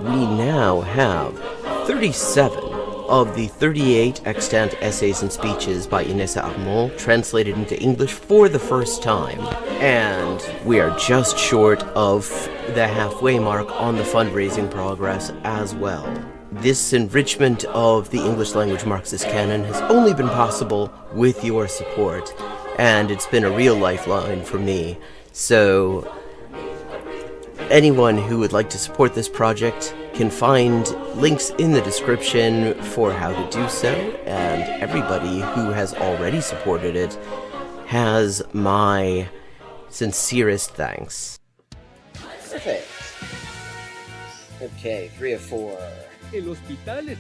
We now have 37 of the 38 extant essays and speeches by Inessa Armand translated into English for the first time, and we are just short of the halfway mark on the fundraising progress as well. This enrichment of the English language Marxist canon has only been possible with your support, and it's been a real lifeline for me. So anyone who would like to support this project can find links in the description for how to do so, and everybody who has already supported it has my sincerest thanks. Perfect. Okay, 3 of 4. El hospital es...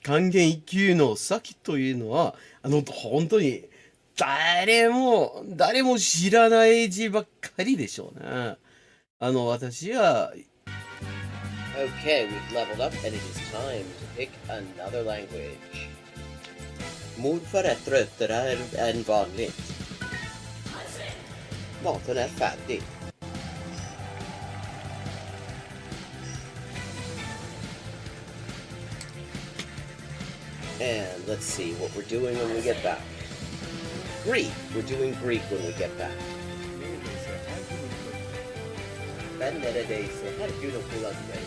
還元一級の先というのは、本当に誰も知らない字ばっかりでしょうね。私は Okay, we've leveled up and it is time to pick another language. Morfar är tröttare än vanligt. Maten är färdig. And let's see what we're doing when we get back. Greek. We're doing Greek when we get back. Ben neredeyse her gün okula giderim.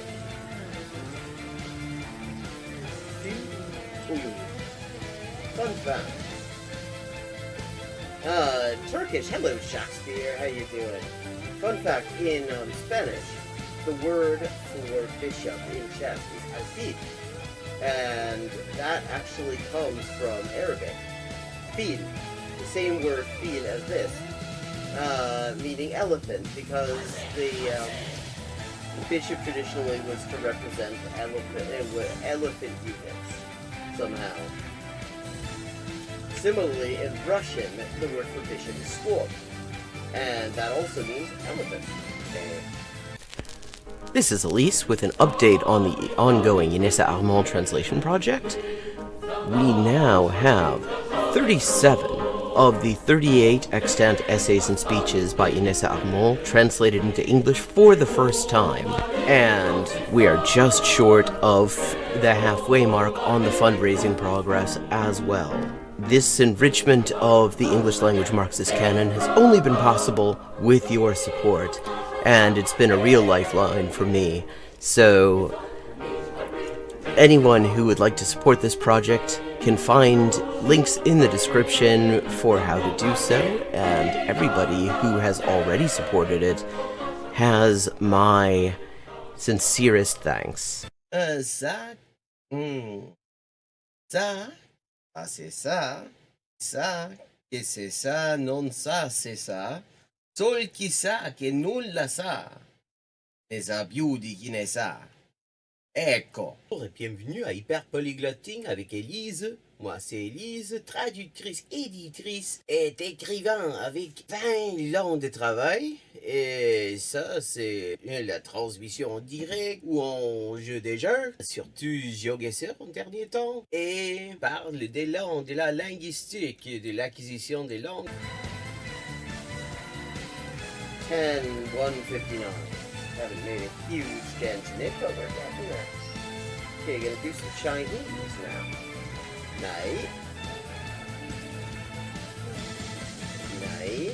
Fun fact. Turkish. Hello, Shakespeare. How you doing? Fun fact, in Spanish, the word for bishop in chess is alfil. And that actually comes from Arabic. Fil. The same word fil as this. Meaning elephant, because the bishop traditionally was to represent elephant units somehow. Similarly, in Russian, the word for bishop is squab, and that also means elephant. This is Elise with an update on the ongoing Inessa Armand translation project. We now have 37 of the 38 extant essays and speeches by Inessa Armand translated into English for the first time, and we are just short of the halfway mark on the fundraising progress as well. This enrichment of the English language Marxist canon has only been possible with your support, and it's been a real lifeline for me. So anyone who would like to support this project can find links in the description for how to do so, and everybody who has already supported it has my sincerest thanks. Ça, ça, ah c'est ça, que c'est ça, non ça, c'est ça. Sol chi sa che nulla sa, ne sa più di chi ne sa. Ecco. Bonjour et bienvenue à Hyperpolyglotting avec Élise. Moi c'est Élise, traductrice, éditrice et écrivain avec 20 ans de travail. Et ça c'est la transmission en direct ou en jeu des jeux, surtout Geoguessr en dernier temps. Et parle des langues, de la linguistique, de l'acquisition des langues. 10-159. Haven't made a huge dent in it, but we're getting there. Okay, gonna do some Chinese now. Nej. Nej.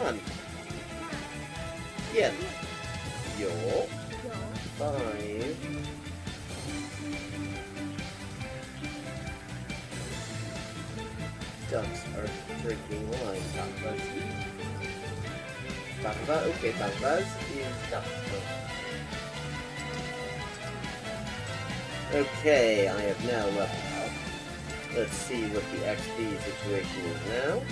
Man. Igen. Jo. 5. Ducks are drinking wine. Bamba, okay, Bambas is duck. Okay, I have now leveled up. Let's see what the XP situation is now.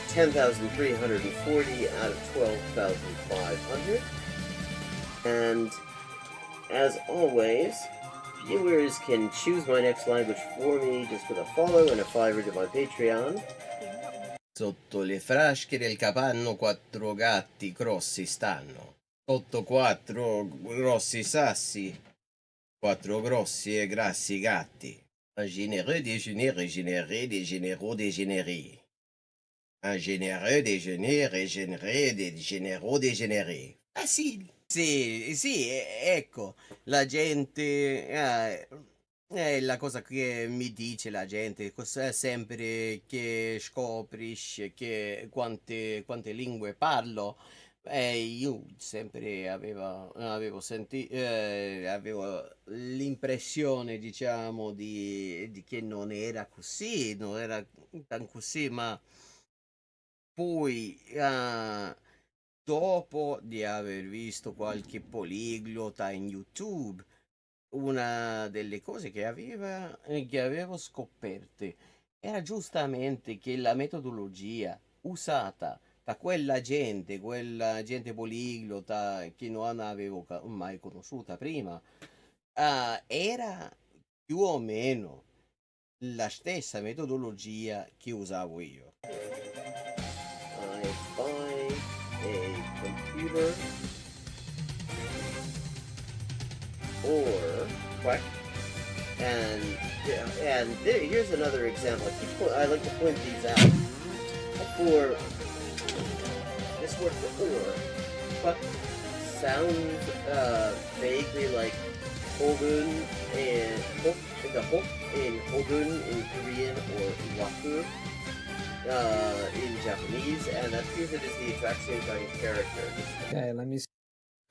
10,340 out of 12,500. And as always, viewers can choose my next language for me just with a follow and a $5 to my Patreon. Sotto le frasche del capanno 4 gatti grossi stanno. Sotto 4 grossi sassi, 4 grossi e grassi gatti. Un généreux dégénéré, généré, dégénéraux, dégénéré. Un généreux, dégénéré, régénéré, dégénérò, dégénéré. Facile. Sì, ecco, la gente, è la cosa che mi dice la gente, sempre che scoprisce che quante lingue parlo, io sempre avevo l'impressione, diciamo, di che non era così, non era tan così, ma poi, dopo di aver visto qualche poliglota in YouTube, una delle cose che avevo scoperte era giustamente che la metodologia usata da quella gente poliglota che non avevo mai conosciuta prima, era più o meno la stessa metodologia che usavo io. I buy a computer or what? And yeah, and here's another example. I like to point these out. For this word for or, what sounds vaguely like hogun and the hok in hogun in Korean or waku in Japanese, and that proves it is the exact same kind of character. Okay, let me see.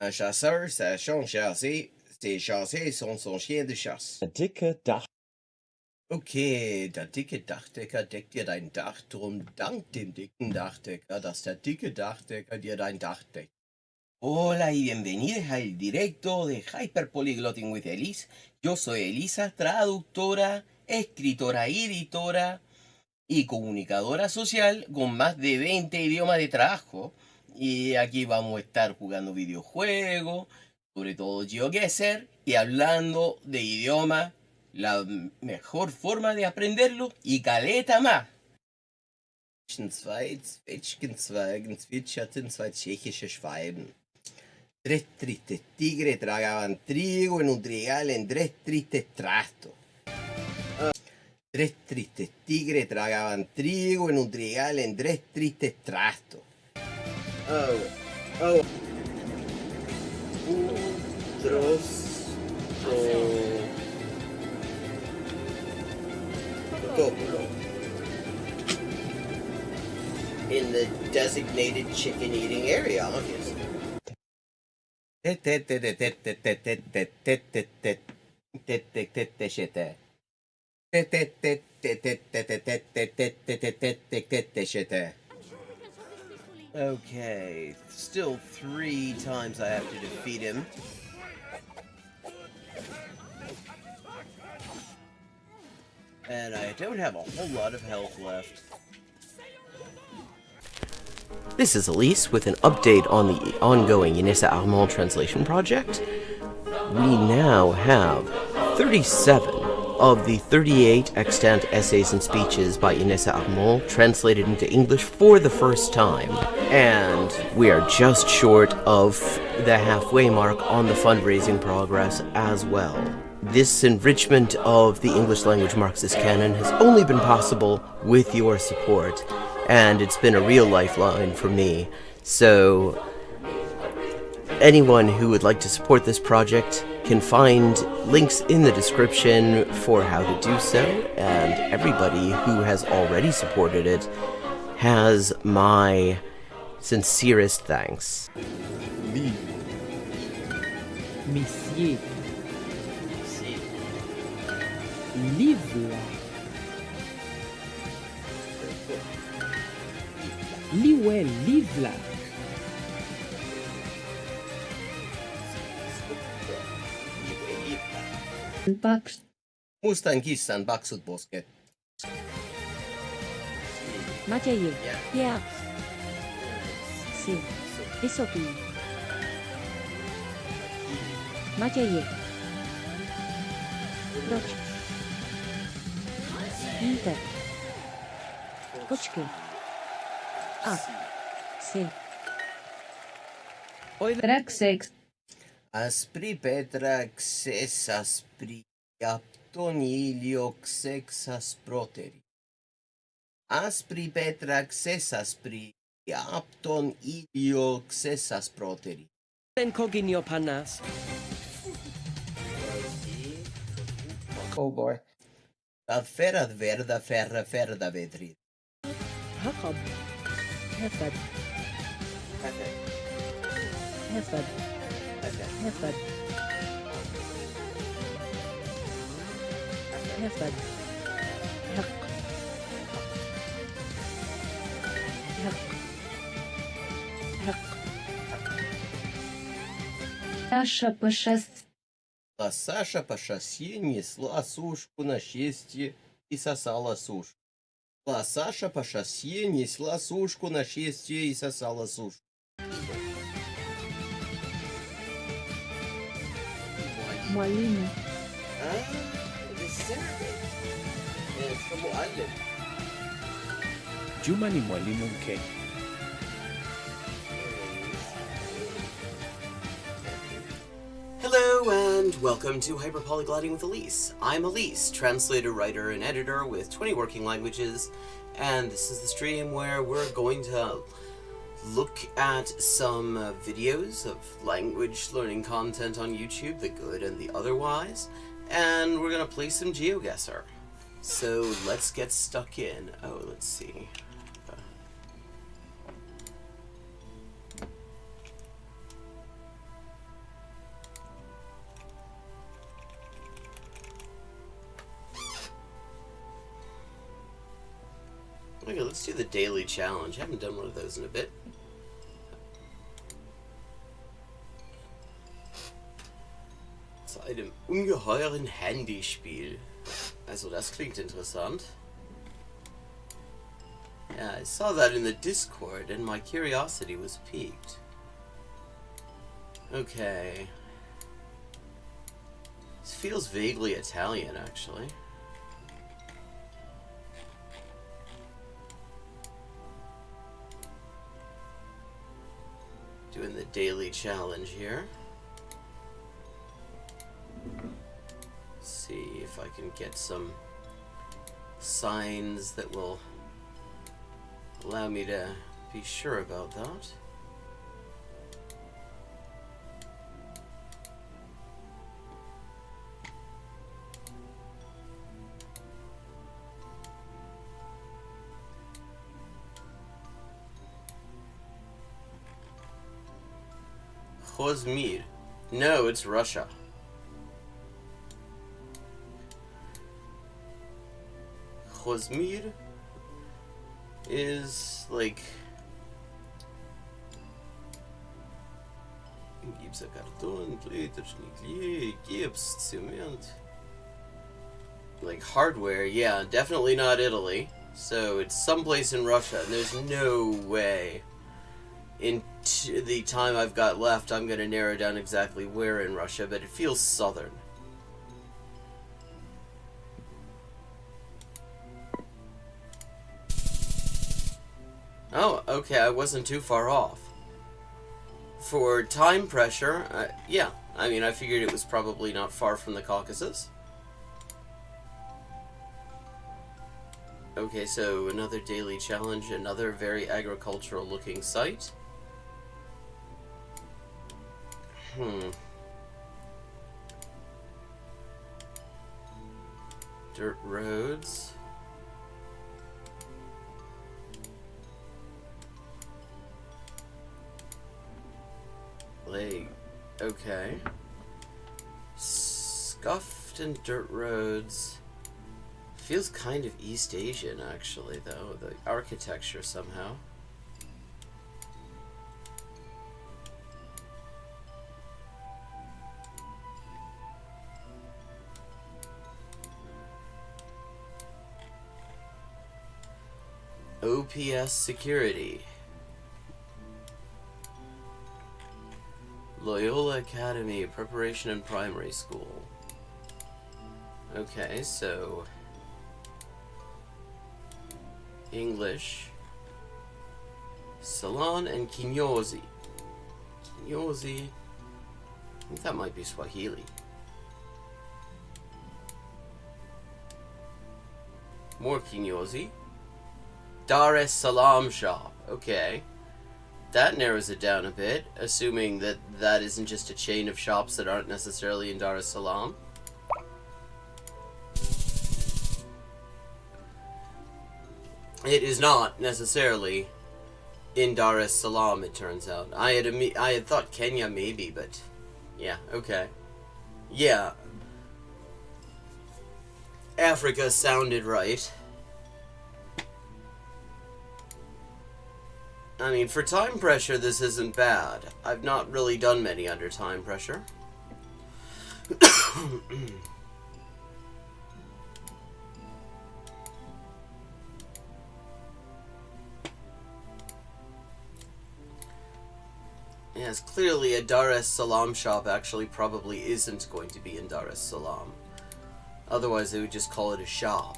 Un chasseur, ça chante chasser. Ses chassés sont son chien de chasse. Dicke Dach. Okay, der dicke Dachdecker deckt dir dein Dach, drum dank dem dicken Dachdecker, dass der dicke Dachdecker dir dein Dach deckt. Hola y bienvenidos al directo de Hyperpolyglotting with Elise. Yo soy Elisa, traductora, escritora y editora y comunicadora social con más de 20 idiomas de trabajo. Y aquí vamos a estar jugando videojuegos, sobre todo Geoguessr, y hablando de idioma, la mejor forma de aprenderlo y caleta más. Zwei Zwetschgenzweigen zwitscherten zwei tschechische Schwalben. Tres tristes tigres tragaban trigo en un trigal en tres tristes trastos. Tres tristes tigres tragaban trigo en un trigal en tres tristes trastos. Oh. In the designated chicken eating area, obviously. Okay, still 3 times I have to defeat him. And I don't have a whole lot of health left. This is Elise with an update on the ongoing Inessa Armand translation project. We now have 37 of the 38 extant essays and speeches by Inessa Armand translated into English for the first time, and we are just short of the halfway mark on the fundraising progress as well. This enrichment of the English language Marxist canon has only been possible with your support, and it's been a real lifeline for me. So anyone who would like to support this project can find links in the description for how to do so, and everybody who has already supported it has my sincerest thanks. Monsieur. Livre. Liwe, livre. Paks, Mustan kissan paksut posket. Mathieu, Pierre, C, Esopi, Mathieu, Doch, Inter, Kočky, A, C, Track 6, Aspri petra xes aspri aptonilio xex asproteri. Aspri petra xesaspri, apton ilio xesas proteri. Coginio panas. Oh boy. La ferad verda ferda vetri. Jacob. Hefed. Hefed. Hefed. Hefed. Hefed. Hefed. Hek. Hek. Hek. Саша пошест. А Саша по шоссе несла сушку на счастье и сосала сушку. А Саша по шоссе несла сушку на счастье и сосала сушку. Mwalimu. Ah, this is Arabic. And it's from Mu'allim. Juma ni mwalimu mke. Hello and welcome to Hyperpolyglotting with Elise. I'm Elise, translator, writer, and editor with 20 working languages, and this is the stream where we're going to look at some videos of language learning content on YouTube, the good and the otherwise, and we're going to play some Geoguessr. So let's get stuck in. Oh, let's see. Okay, let's do the daily challenge. I haven't done one of those in a bit. Seit dem ungeheuren Handyspiel. Also das klingt interessant. Yeah, I saw that in the Discord and my curiosity was piqued. Okay. This feels vaguely Italian, actually. Doing the daily challenge here. Let's see if I can get some signs that will allow me to be sure about that. Khozmir. No, it's Russia. Khozmir is like Gipskarton, plötechnik, gips, cement. Like hardware, yeah, definitely not Italy. So it's someplace in Russia, and there's no way in the time I've got left I'm going to narrow down exactly where in Russia, but it feels southern. Oh, okay, I wasn't too far off. For time pressure, yeah, I mean, I figured it was probably not far from the Caucasus. Okay, so another daily challenge, another very agricultural looking site. Dirt roads. Okay. Scuffed and dirt roads. Feels kind of East Asian, actually, though. The architecture, somehow. OPS Security. Loyola Academy, Preparation and Primary School. Okay, so English, Ceylon, and Kinyozi. Kinyozi, I think that might be Swahili. More Kinyozi. Dar es Salaam shop. Okay. That narrows it down a bit, assuming that that isn't just a chain of shops that aren't necessarily in Dar es Salaam. It is not necessarily in Dar es Salaam, it turns out. I had thought Kenya maybe, but yeah, okay. Yeah. Africa sounded right. I mean, for time pressure, this isn't bad. I've not really done many under time pressure. Yes, clearly a Dar es Salaam shop actually probably isn't going to be in Dar es Salaam. Otherwise, they would just call it a shop.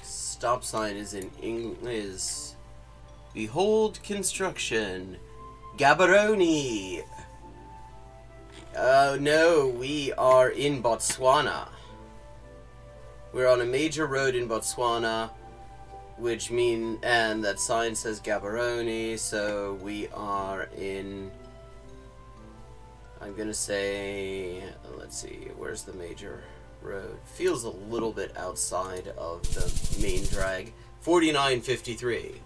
Stop sign is in English. Behold construction. Gaborone. Oh no, we are in Botswana. We're on a major road in Botswana, and that sign says Gaborone, so we are in, I'm gonna say, let's see, where's the major road? Feels a little bit outside of the main drag. 4953.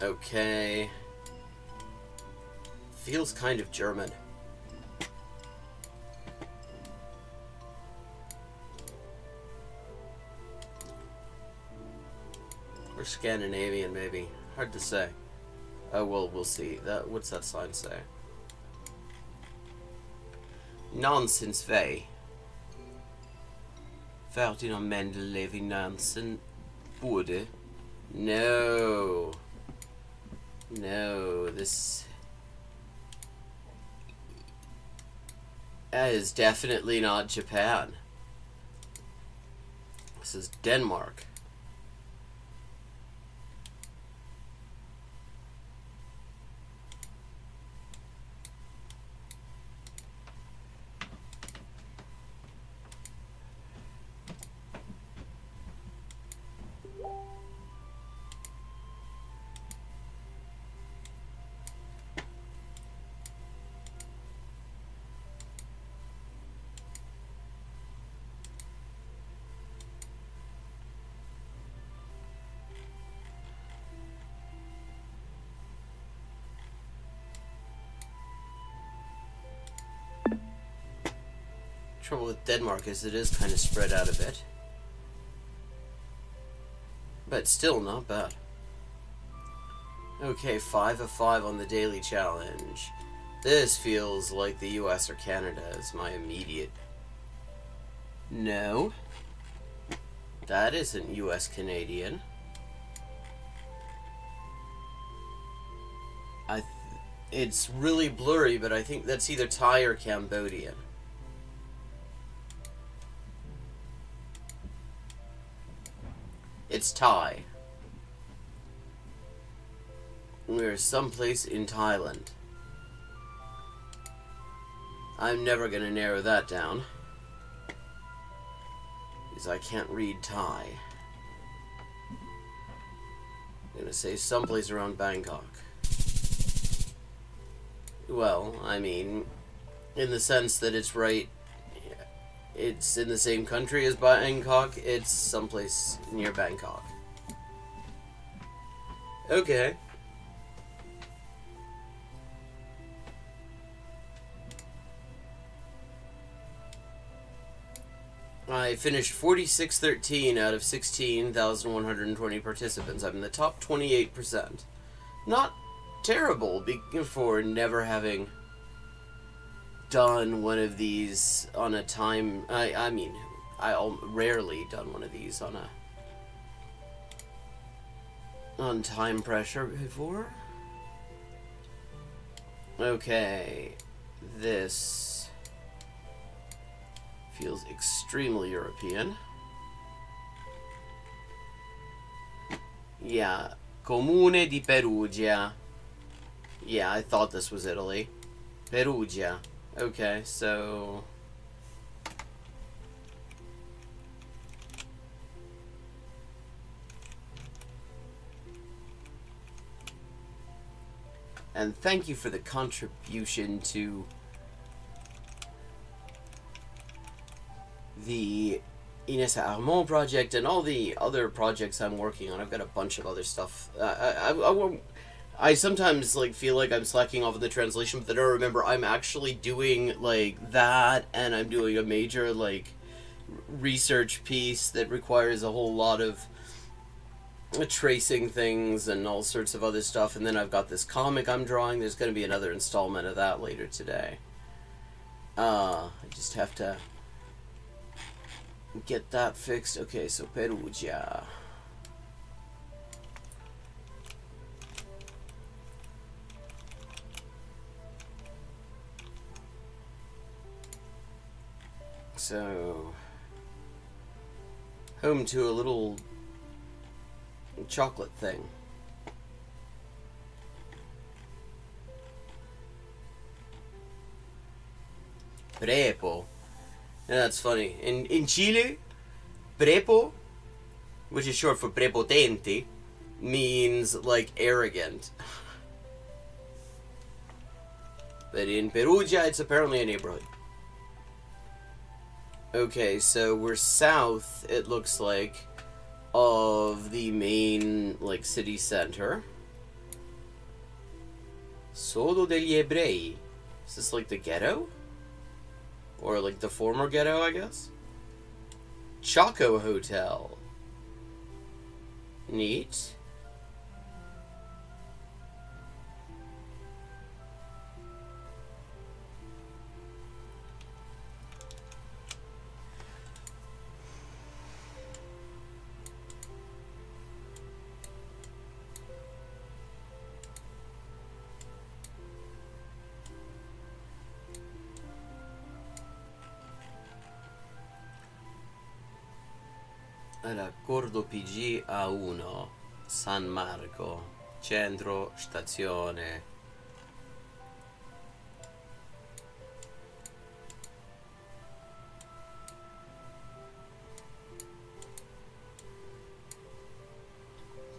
Okay. Feels kind of German. Or Scandinavian, maybe. Hard to say. Oh, well, we'll see. What's that sign say? Nonsense Vey. Ferdinand Mendeleev Nansen Borde. No. No, this is definitely not Japan. This is Denmark. Trouble with Denmark is it is kind of spread out a bit. But still not bad. Okay, 5 of 5 on the daily challenge. This feels like the US or Canada is my immediate... No. That isn't US Canadian. It's really blurry, but I think that's either Thai or Cambodian. It's Thai. We're someplace in Thailand. I'm never gonna narrow that down, because I can't read Thai. I'm gonna say someplace around Bangkok. Well, I mean, in the sense that it's right... It's in the same country as Bangkok. It's someplace near Bangkok. Okay. I finished 4613 out of 16,120 participants. I'm in the top 28%. Not terrible for never having done one of these on a time... I mean, I'll rarely done one of these on time pressure before. Okay, this feels extremely European. Yeah, Comune di Perugia. Yeah, I thought this was Italy. Perugia. Okay, so... And thank you for the contribution to the Inessa Armand project and all the other projects I'm working on. I've got a bunch of other stuff. I sometimes like feel like I'm slacking off in the translation, but then I remember I'm actually doing like that, and I'm doing a major like research piece that requires a whole lot of tracing things and all sorts of other stuff. And then I've got this comic I'm drawing. There's going to be another installment of that later today. I just have to get that fixed. Okay, so Perugia. So, home to a little chocolate thing. Prepo. Yeah, that's funny. In Chile, prepo, which is short for prepotente, means like arrogant. But in Perugia, it's apparently a neighborhood. Okay, so we're south, it looks like, of the main, like, city center. Sodo degli Ebrei. Is this like the ghetto? Or like the former ghetto, I guess? Chaco Hotel. Neat. Raccordo PG A1 San Marco centro stazione.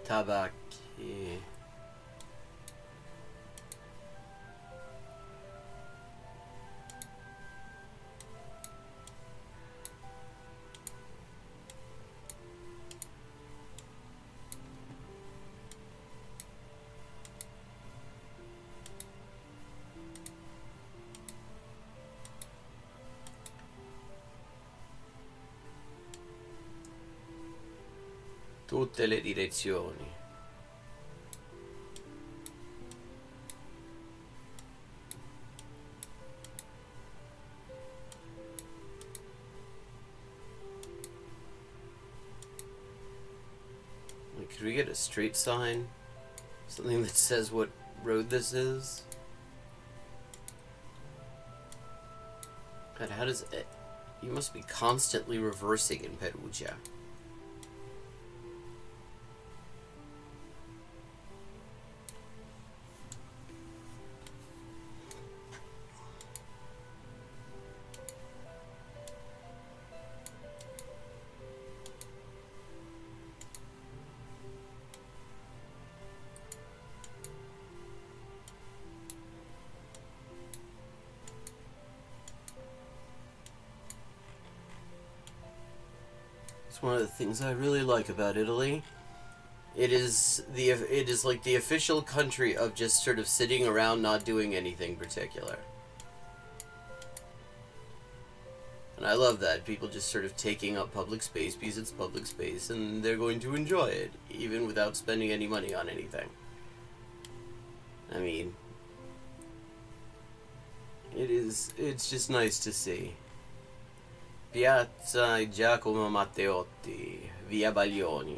Tabacchi. Tutte le direzioni. Like, could we get a street sign? Something that says what road this is? God, how does it... You must be constantly reversing in Perugia. It's one of the things I really like about Italy. It is like the official country of just sort of sitting around not doing anything particular. And I love that. People just sort of taking up public space because it's public space and they're going to enjoy it, even without spending any money on anything. I mean, it's just nice to see. Piazza Giacomo Matteotti, Via Baglioni.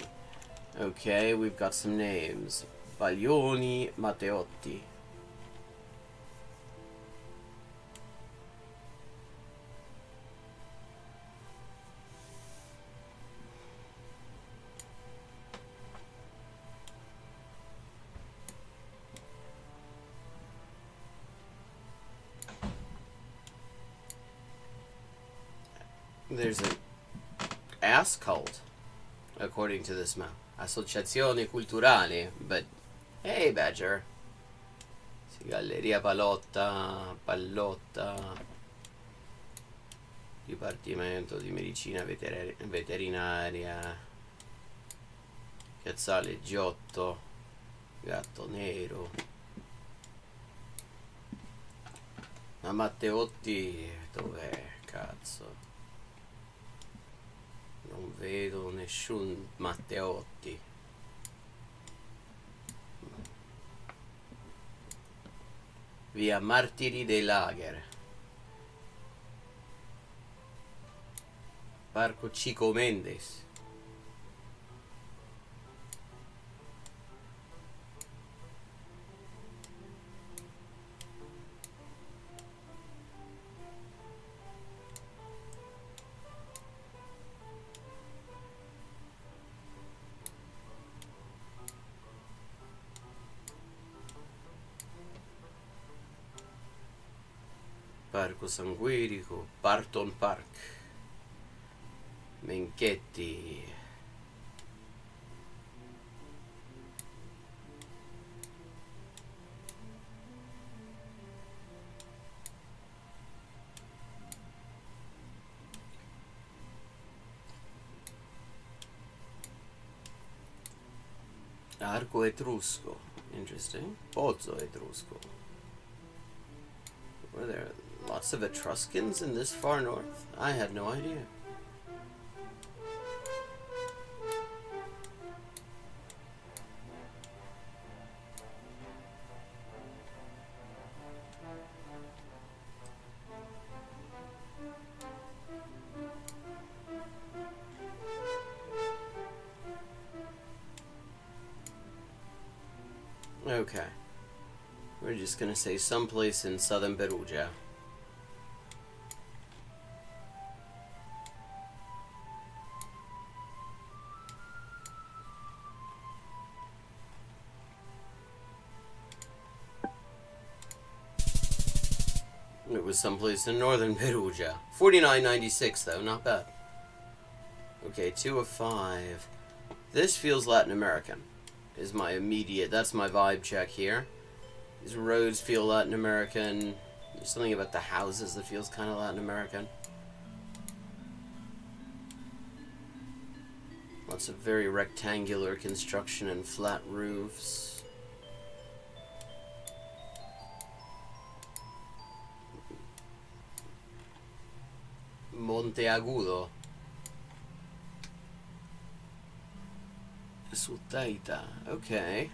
Okay, we've got some names. Baglioni, Matteotti. There's an ass cult, according to this map. Associazione culturale, but hey, Badger. Galleria Pallotta, Dipartimento di Medicina Veterinaria, Piazzale Giotto, Gatto Nero. Ma Matteotti dov'è, cazzo? Non vedo nessun Matteotti. Via Martiri dei Lager. Parco Chico Mendes. Parco Sanguirico, Barton Park, Menchetti. Arco Etrusco, interesting. Pozzo Etrusco. Were there lots of Etruscans in this far north? I had no idea. Okay. We're just gonna say someplace in southern Perugia. It was someplace in northern Perugia. 49.96 though, not bad. Okay, 2 of 5. This feels Latin American. Is my immediate, that's my vibe check here. These roads feel Latin American. There's something about the houses that feels kind of Latin American. Lots of very rectangular construction and flat roofs. Monte Agudo. Sutaita. Okay.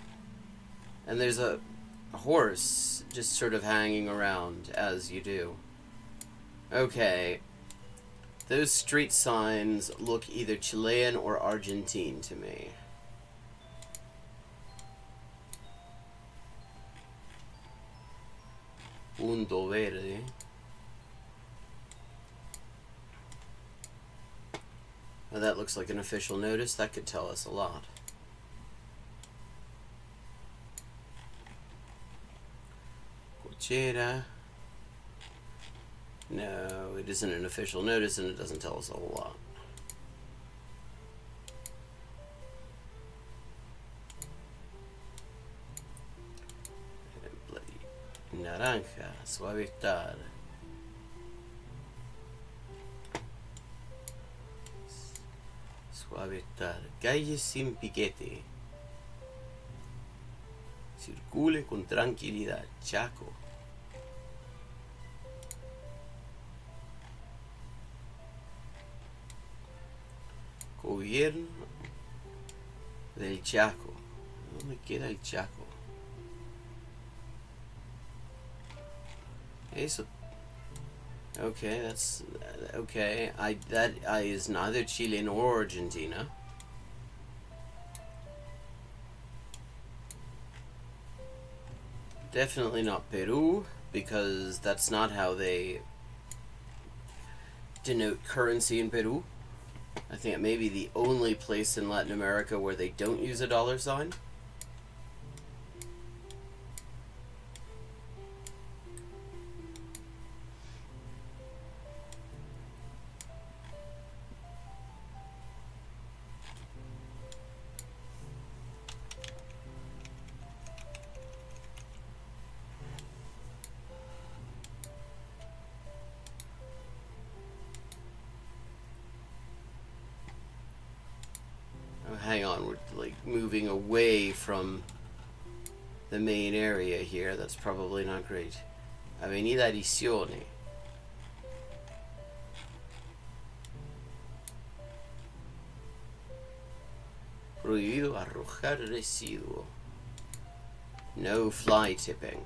And there's a horse just sort of hanging around, as you do. Okay. Those street signs look either Chilean or Argentine to me. Punto Verde. Well, that looks like an official notice. That could tell us a lot. Cochera. No, it isn't an official notice and it doesn't tell us a whole lot. Bloody Naranja, Suavitar. Suavitar. Calle sin piquete. Circule con tranquilidad. Chaco. Gobierno del Chaco. ¿Dónde queda el Chaco? Eso. Okay, that's okay. That is neither Chile nor Argentina. Definitely not Peru, because that's not how they denote currency in Peru. I think it may be the only place in Latin America where they don't use a dollar sign. on. We're like moving away from the main area here. That's probably not great. Avenida Risione. Prohibido arrojar residuo. No fly tipping.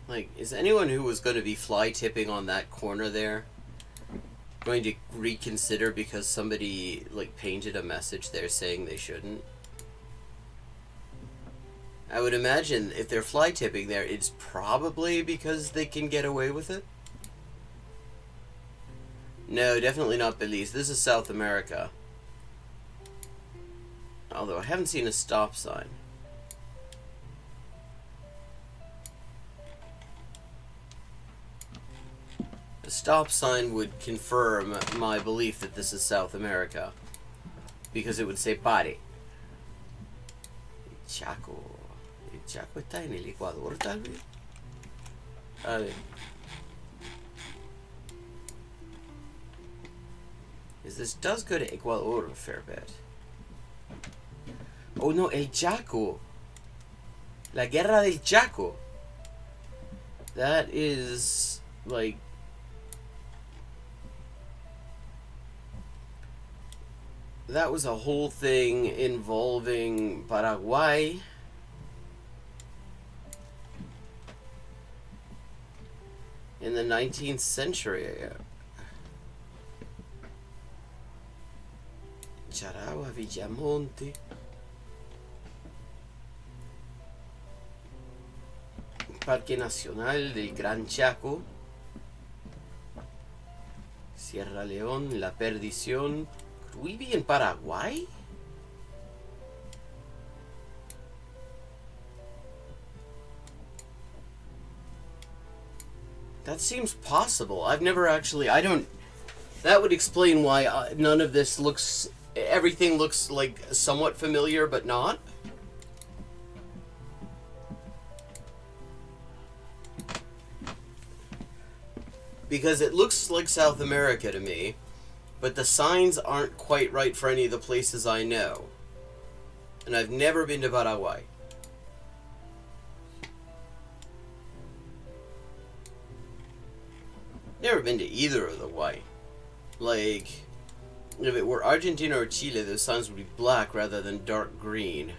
Like, is anyone who was going to be fly tipping on that corner there going to reconsider because somebody, like, painted a message there saying they shouldn't? I would imagine if they're fly tipping there, it's probably because they can get away with it. No, definitely not Belize. This is South America. Although I haven't seen a stop sign. A stop sign would confirm my belief that this is South America. Because it would say pare. Chaco. El Chaco está en el Ecuador, tal vez. A ver. This does go to Ecuador a fair bit. Oh no, el Chaco. La Guerra del Chaco. That is, like... That was a whole thing involving Paraguay. In the 19th century. Charagua, Villamonte. Parque Nacional del Gran Chaco. Sierra León, La Perdición. Could we be in Paraguay? That seems possible. I've never actually... That would explain why none of this looks... Everything looks like somewhat familiar, but not. Because it looks like South America to me, but the signs aren't quite right for any of the places I know. And I've never been to Paraguay. Never been to either of the white. Like, if it were Argentina or Chile, those signs would be black rather than dark green.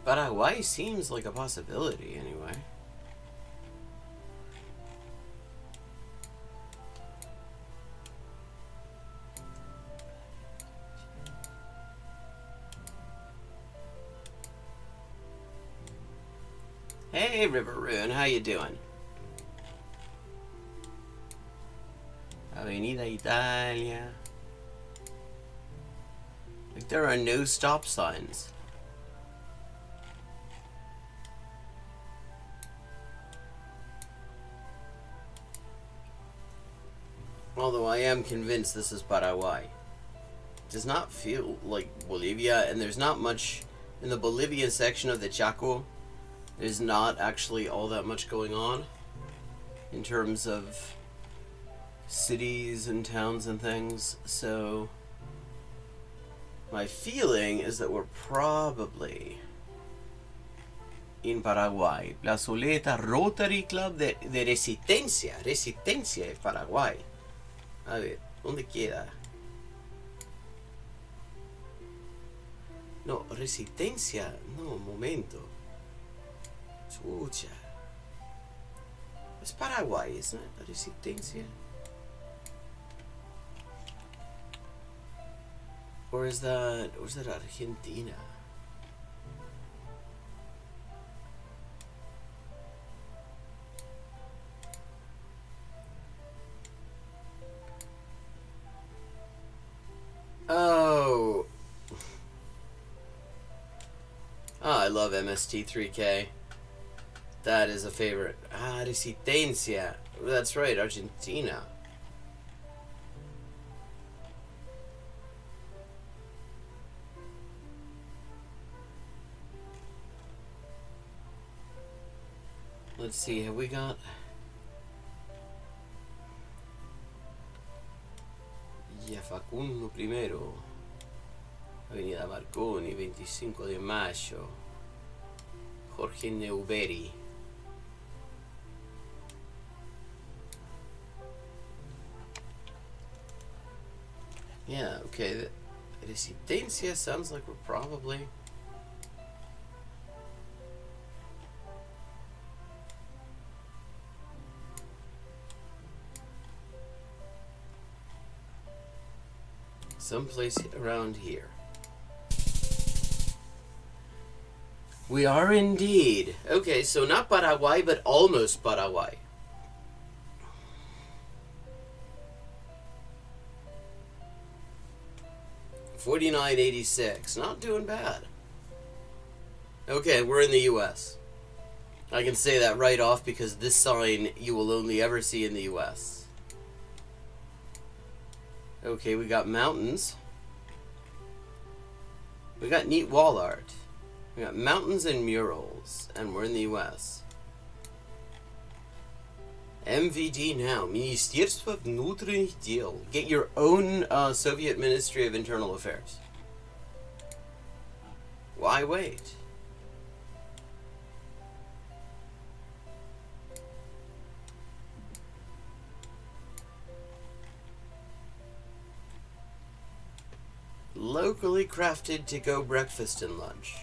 Paraguay seems like a possibility, anyway. Hey, River Ruin, how you doing? Avenida Italia. Like, there are no stop signs. Although I am convinced this is Paraguay. It does not feel like Bolivia, and there's not much in the Bolivian section of the Chaco. There's not actually all that much going on in terms of cities and towns and things. So my feeling is that we're probably in Paraguay. Plazoleta Rotary Club de Resistencia. Resistencia de Paraguay. A ver, ¿dónde queda? No, Resistencia. No, momento. Chucha. It's Paraguay, isn't it? Resistencia. Or is that Argentina? Oh. I love MST3K. That is a favorite. Ah, Resistencia. That's right, Argentina. Let's see, have we got... Ya Facundo primero. Avenida Marconi, 25 de mayo. Jorge Neuberi. Yeah, okay. Resistencia sounds like we're probably... someplace around here. We are indeed. Okay, so not Paraguay, but almost Paraguay. $49.86. Not doing bad. Okay, we're in the US. I can say that right off because this sign you will only ever see in the US. Okay, we got mountains. We got neat wall art. We got mountains and murals. And we're in the US. MVD now. Ministerstvo внутренних дел. Get your own Soviet Ministry of Internal Affairs. Why wait? Locally crafted to-go breakfast and lunch.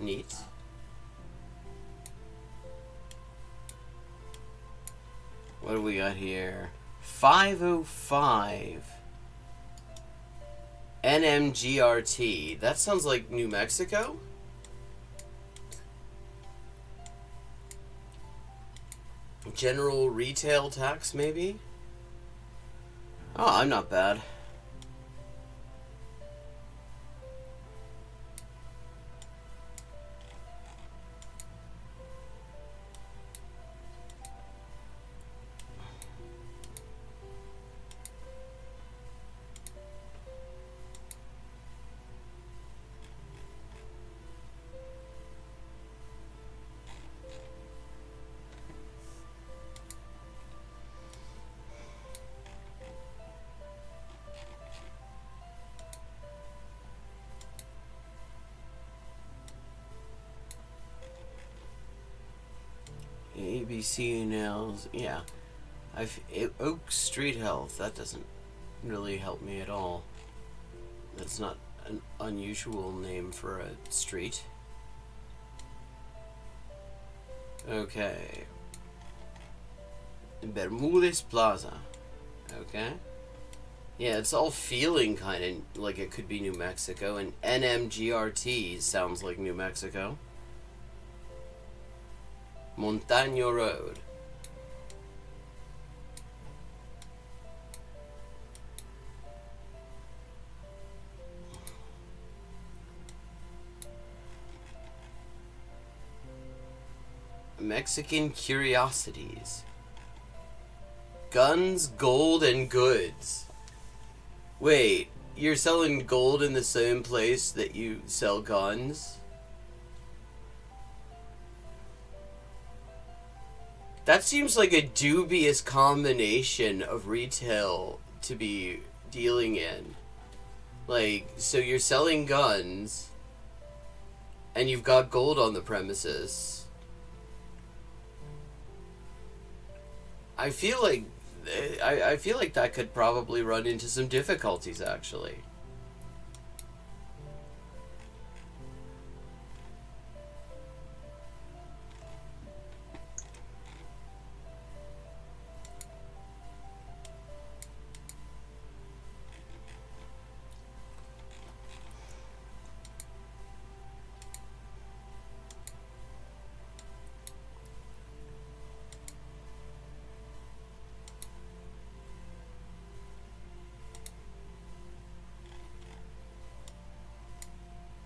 Neat. What do we got here? 505 NMGRT. That sounds like New Mexico? General retail tax, maybe? Oh, I'm not bad. ABC nails, yeah. Oak Street Health, that doesn't really help me at all. That's not an unusual name for a street. Okay. Bermudez Plaza. Okay. Yeah, it's all feeling kind of like it could be New Mexico, and NMGRT sounds like New Mexico. Montaño Road. Mexican Curiosities. Guns, gold, and goods. Wait, you're selling gold in the same place that you sell guns? That seems like a dubious combination of retail to be dealing in. Like, so you're selling guns, and you've got gold on the premises. I feel like that could probably run into some difficulties, actually.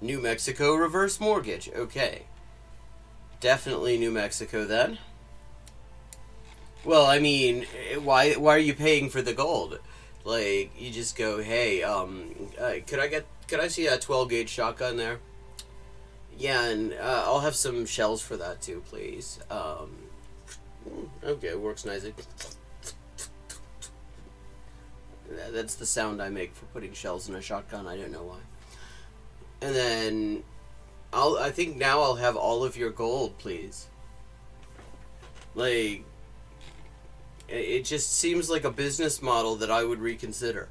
New Mexico reverse mortgage. Okay. Definitely New Mexico then. Well, I mean, why are you paying for the gold? Like, you just go, hey, could I see a 12 gauge shotgun there? Yeah, and I'll have some shells for that too, please. Okay, works nicely. That's the sound I make for putting shells in a shotgun. I don't know why. And then I think now I'll have all of your gold, please. Like, it just seems like a business model that I would reconsider.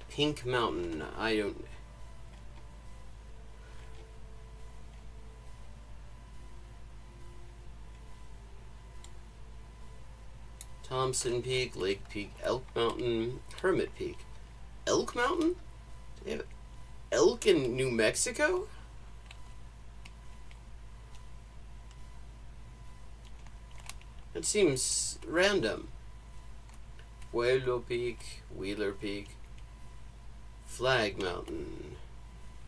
Pink Mountain. I don't... Thompson Peak, Lake Peak, Elk Mountain, Hermit Peak. Elk Mountain? Do they have elk in New Mexico? That seems random. Pueblo Peak, Wheeler Peak, Flag Mountain,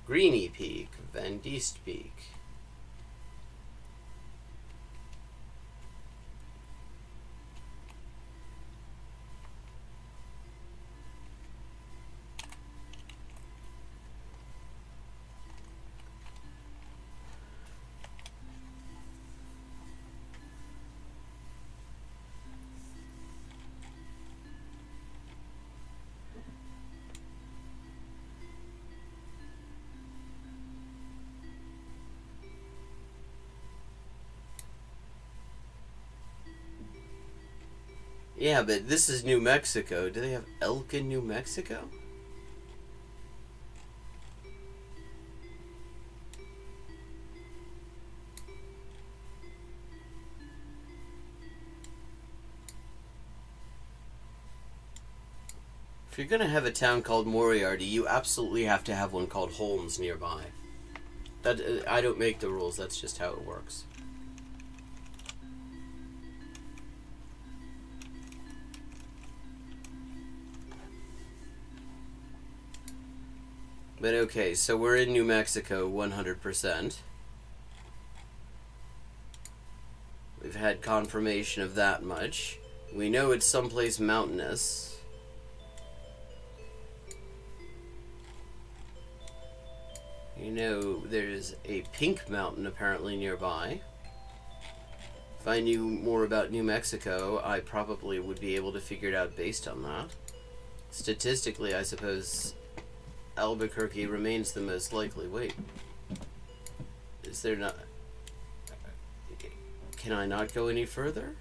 Greeny Peak, Van Diest Peak. Yeah, but this is New Mexico. Do they have elk in New Mexico? If you're gonna have a town called Moriarty, you absolutely have to have one called Holmes nearby. That I don't make the rules. That's just how it works. But okay, so we're in New Mexico 100%. We've had confirmation of that much. We know it's someplace mountainous. You know, there's a pink mountain apparently nearby. If I knew more about New Mexico, I probably would be able to figure it out based on that. Statistically, I suppose Albuquerque remains the most likely. Wait. Is there not... Can I not go any further?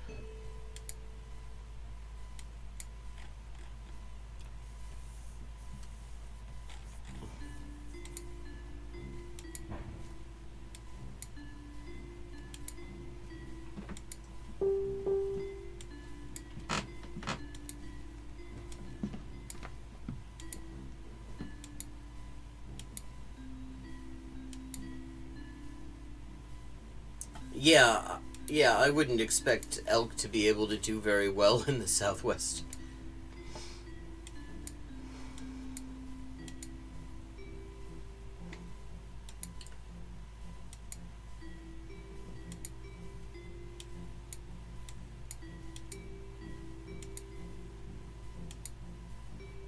Yeah, I wouldn't expect elk to be able to do very well in the Southwest.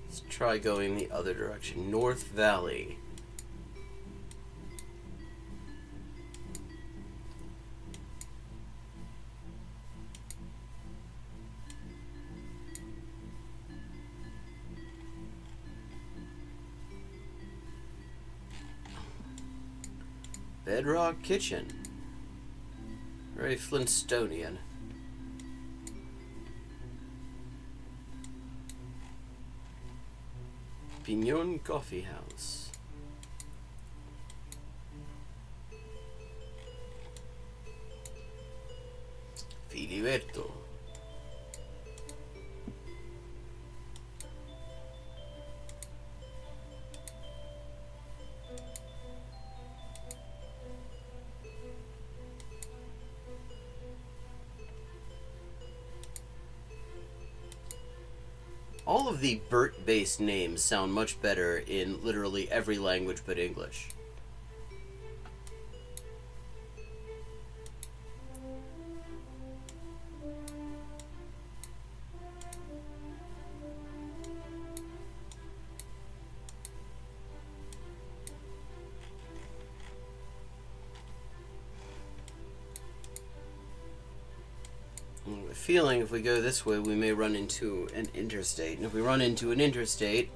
Let's try going the other direction. North Valley. Bedrock Kitchen. Very Flintstonian. Pinon Coffee House. Filiberto. All of the Bert-based names sound much better in literally every language but English. I have a feeling if we go this way, we may run into an interstate. And if we run into an interstate,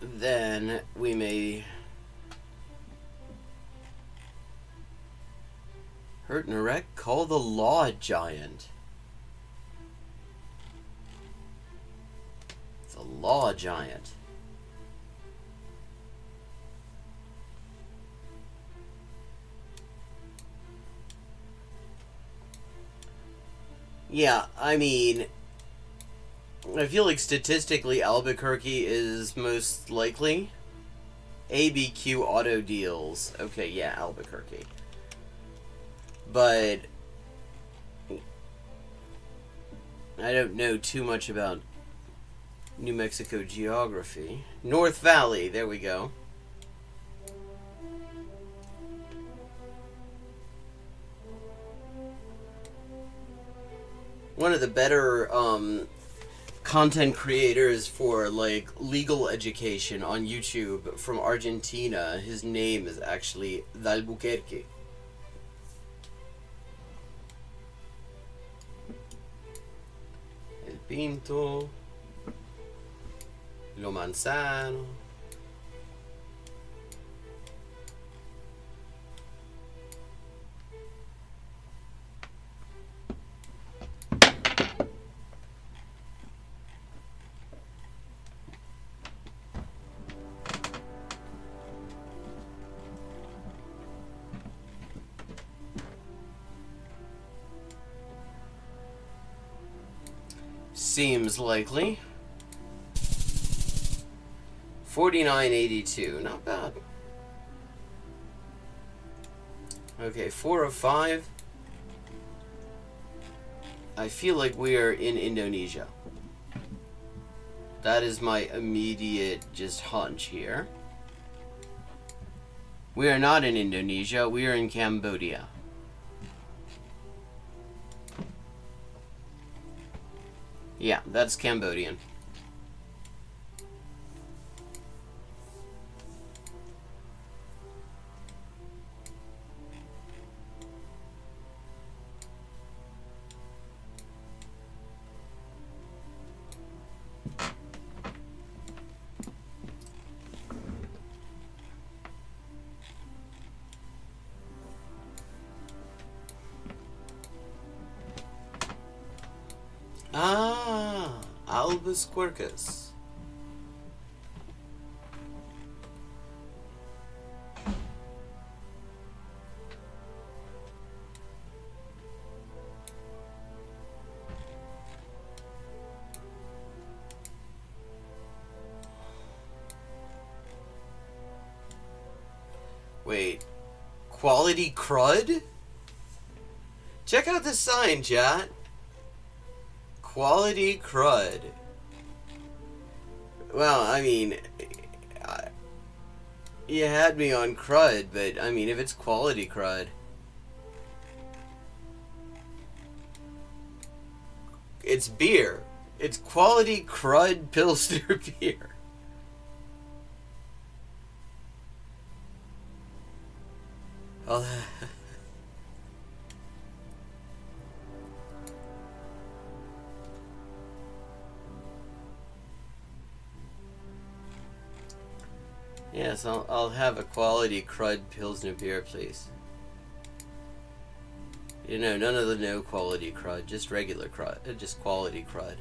then we may hurt and wreck. Call the law giant. It's a law giant. Yeah, I mean, I feel like statistically Albuquerque is most likely. ABQ auto deals. Okay, yeah, Albuquerque. But I don't know too much about New Mexico geography. North Valley, there we go. One of the better content creators for like legal education on YouTube from Argentina. His name is actually Albuquerque. El Pinto, Lo Manzano. Seems likely. 49.82, not bad. Okay, 4 of 5. I feel like we are in Indonesia. That is my immediate just hunch here. We are not in Indonesia, we are in Cambodia. Yeah, that's Cambodian. Ah, Albus Quercus. Wait, quality crud? Check out this sign, chat. Quality crud. Well, I mean, you had me on crud, but I mean, if it's quality crud. It's beer. It's quality crud Pilsner beer. Oh. Yes, I'll have a quality crud Pilsner beer, please. You know, none of the no quality crud, just regular crud, just quality crud.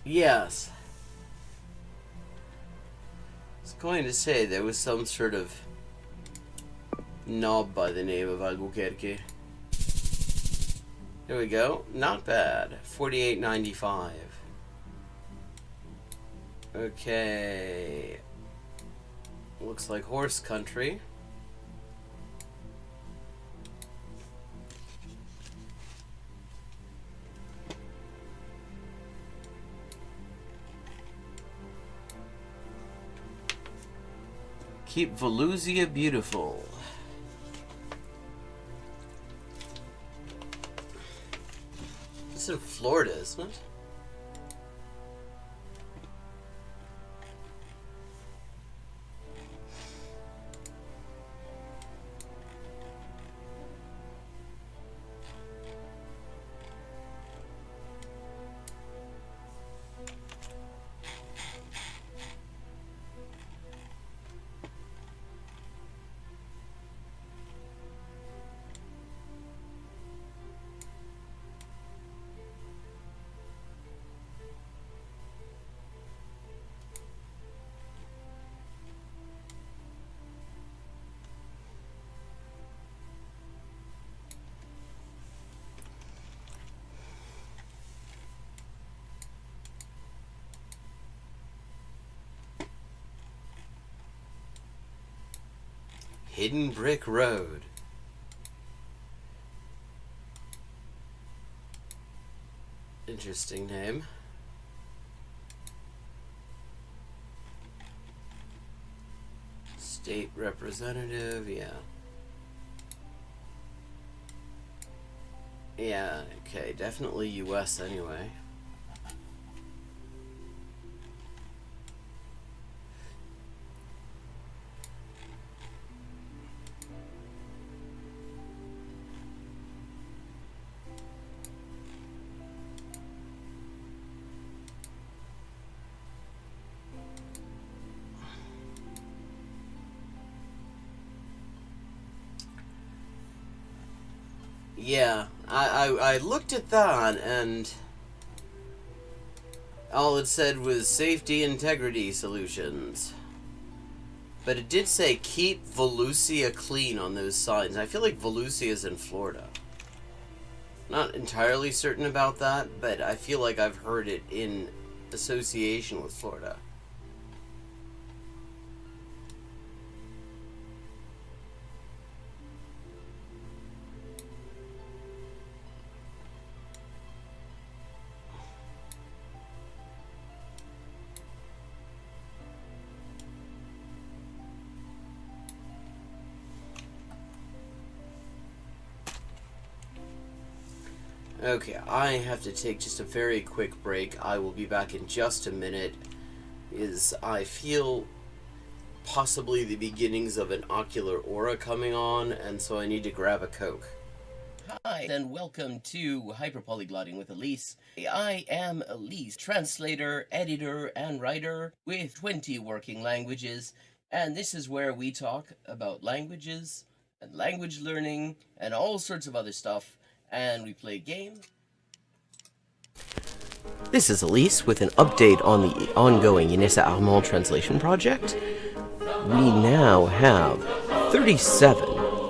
Yes. Going to say there was some sort of knob by the name of Albuquerque. There we go. Not bad. 48.95. Okay. Looks like horse country. Keep Volusia beautiful. It's in Florida, isn't it? Hidden Brick Road. Interesting name. State representative, yeah. Yeah, okay, definitely US anyway. Yeah, I looked at that and all it said was safety integrity solutions. But it did say keep Volusia clean on those signs. I feel like Volusia is in Florida. Not entirely certain about that, but I feel like I've heard it in association with Florida. Okay, I have to take just a very quick break. I will be back in just a minute. I feel possibly the beginnings of an ocular aura coming on, and so I need to grab a Coke. Hi, and welcome to Hyperpolyglotting with Elise. I am Elise, translator, editor, and writer with 20 working languages, and this is where we talk about languages and language learning and all sorts of other stuff, and we play games. This is Elise with an update on the ongoing Inessa Armand translation project. We now have 37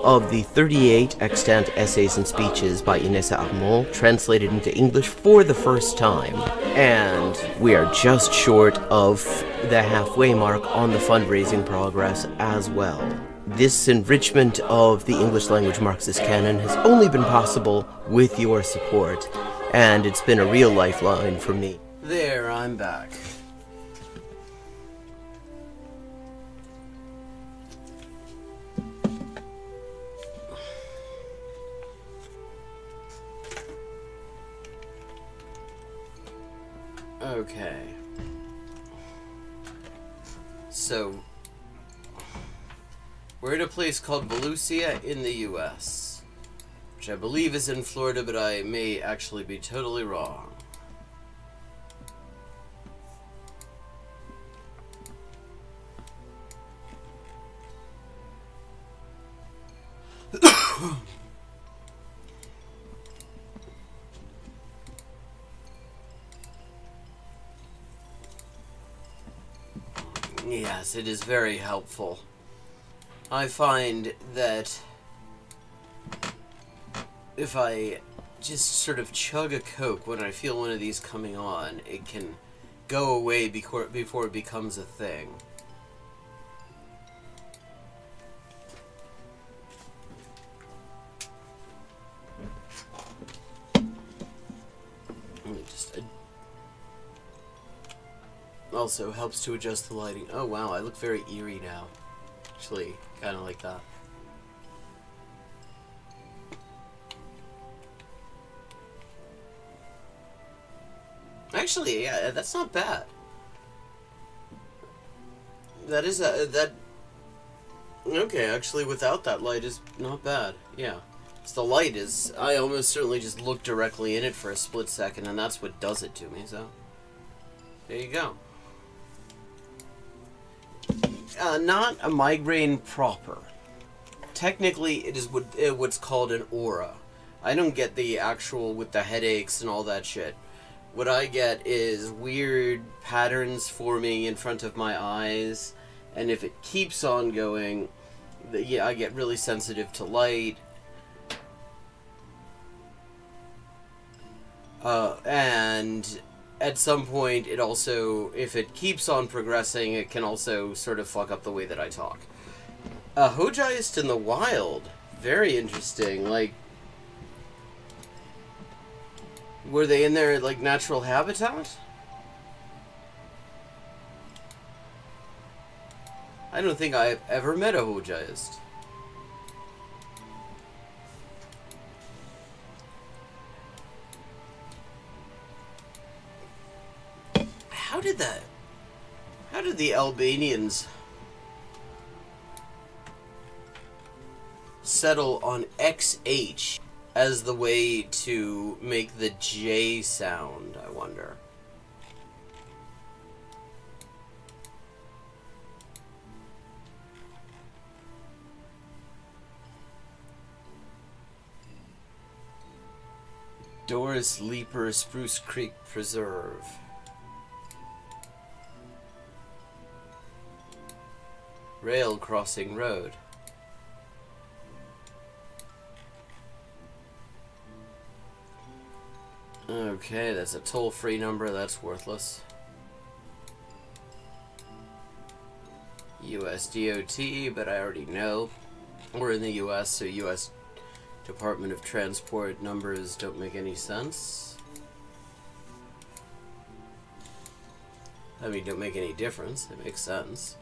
of the 38 extant essays and speeches by Inessa Armand translated into English for the first time, and we are just short of the halfway mark on the fundraising progress as well. This enrichment of the English language Marxist canon has only been possible with your support, and it's been a real lifeline for me. There, I'm back. Okay. So, we're at a place called Volusia in the US, which I believe is in Florida, but I may actually be totally wrong. Yes, it is very helpful. I find that if I just sort of chug a Coke when I feel one of these coming on. It can go away before it becomes a thing. Let me just also helps to adjust the lighting. Oh wow, I look very eerie now. Actually, kind of like that. Actually, yeah, that's not bad. That is that. Okay, actually, without that light is not bad. Yeah, it's the light is. I almost certainly just looked directly in it for a split second, and that's what does it to me. So there you go. Not a migraine proper. Technically, it is what's called an aura. I don't get the actual with the headaches and all that shit. What I get is weird patterns forming in front of my eyes, and if it keeps on going, yeah, I get really sensitive to light. And at some point, it also, if it keeps on progressing, it can also sort of fuck up the way that I talk. Hojaist in the wild. Very interesting. Like, were they in their, like, natural habitat? I don't think I've ever met a Hojaist. How did the Albanians settle on XH as the way to make the J sound, I wonder? Doris Leaper Spruce Creek Preserve. Rail Crossing Road. Okay, that's a toll-free number. That's worthless. US DOT, but I already know. We're in the US, so US Department of Transport numbers don't make any sense. I mean, don't make any difference. It makes sense.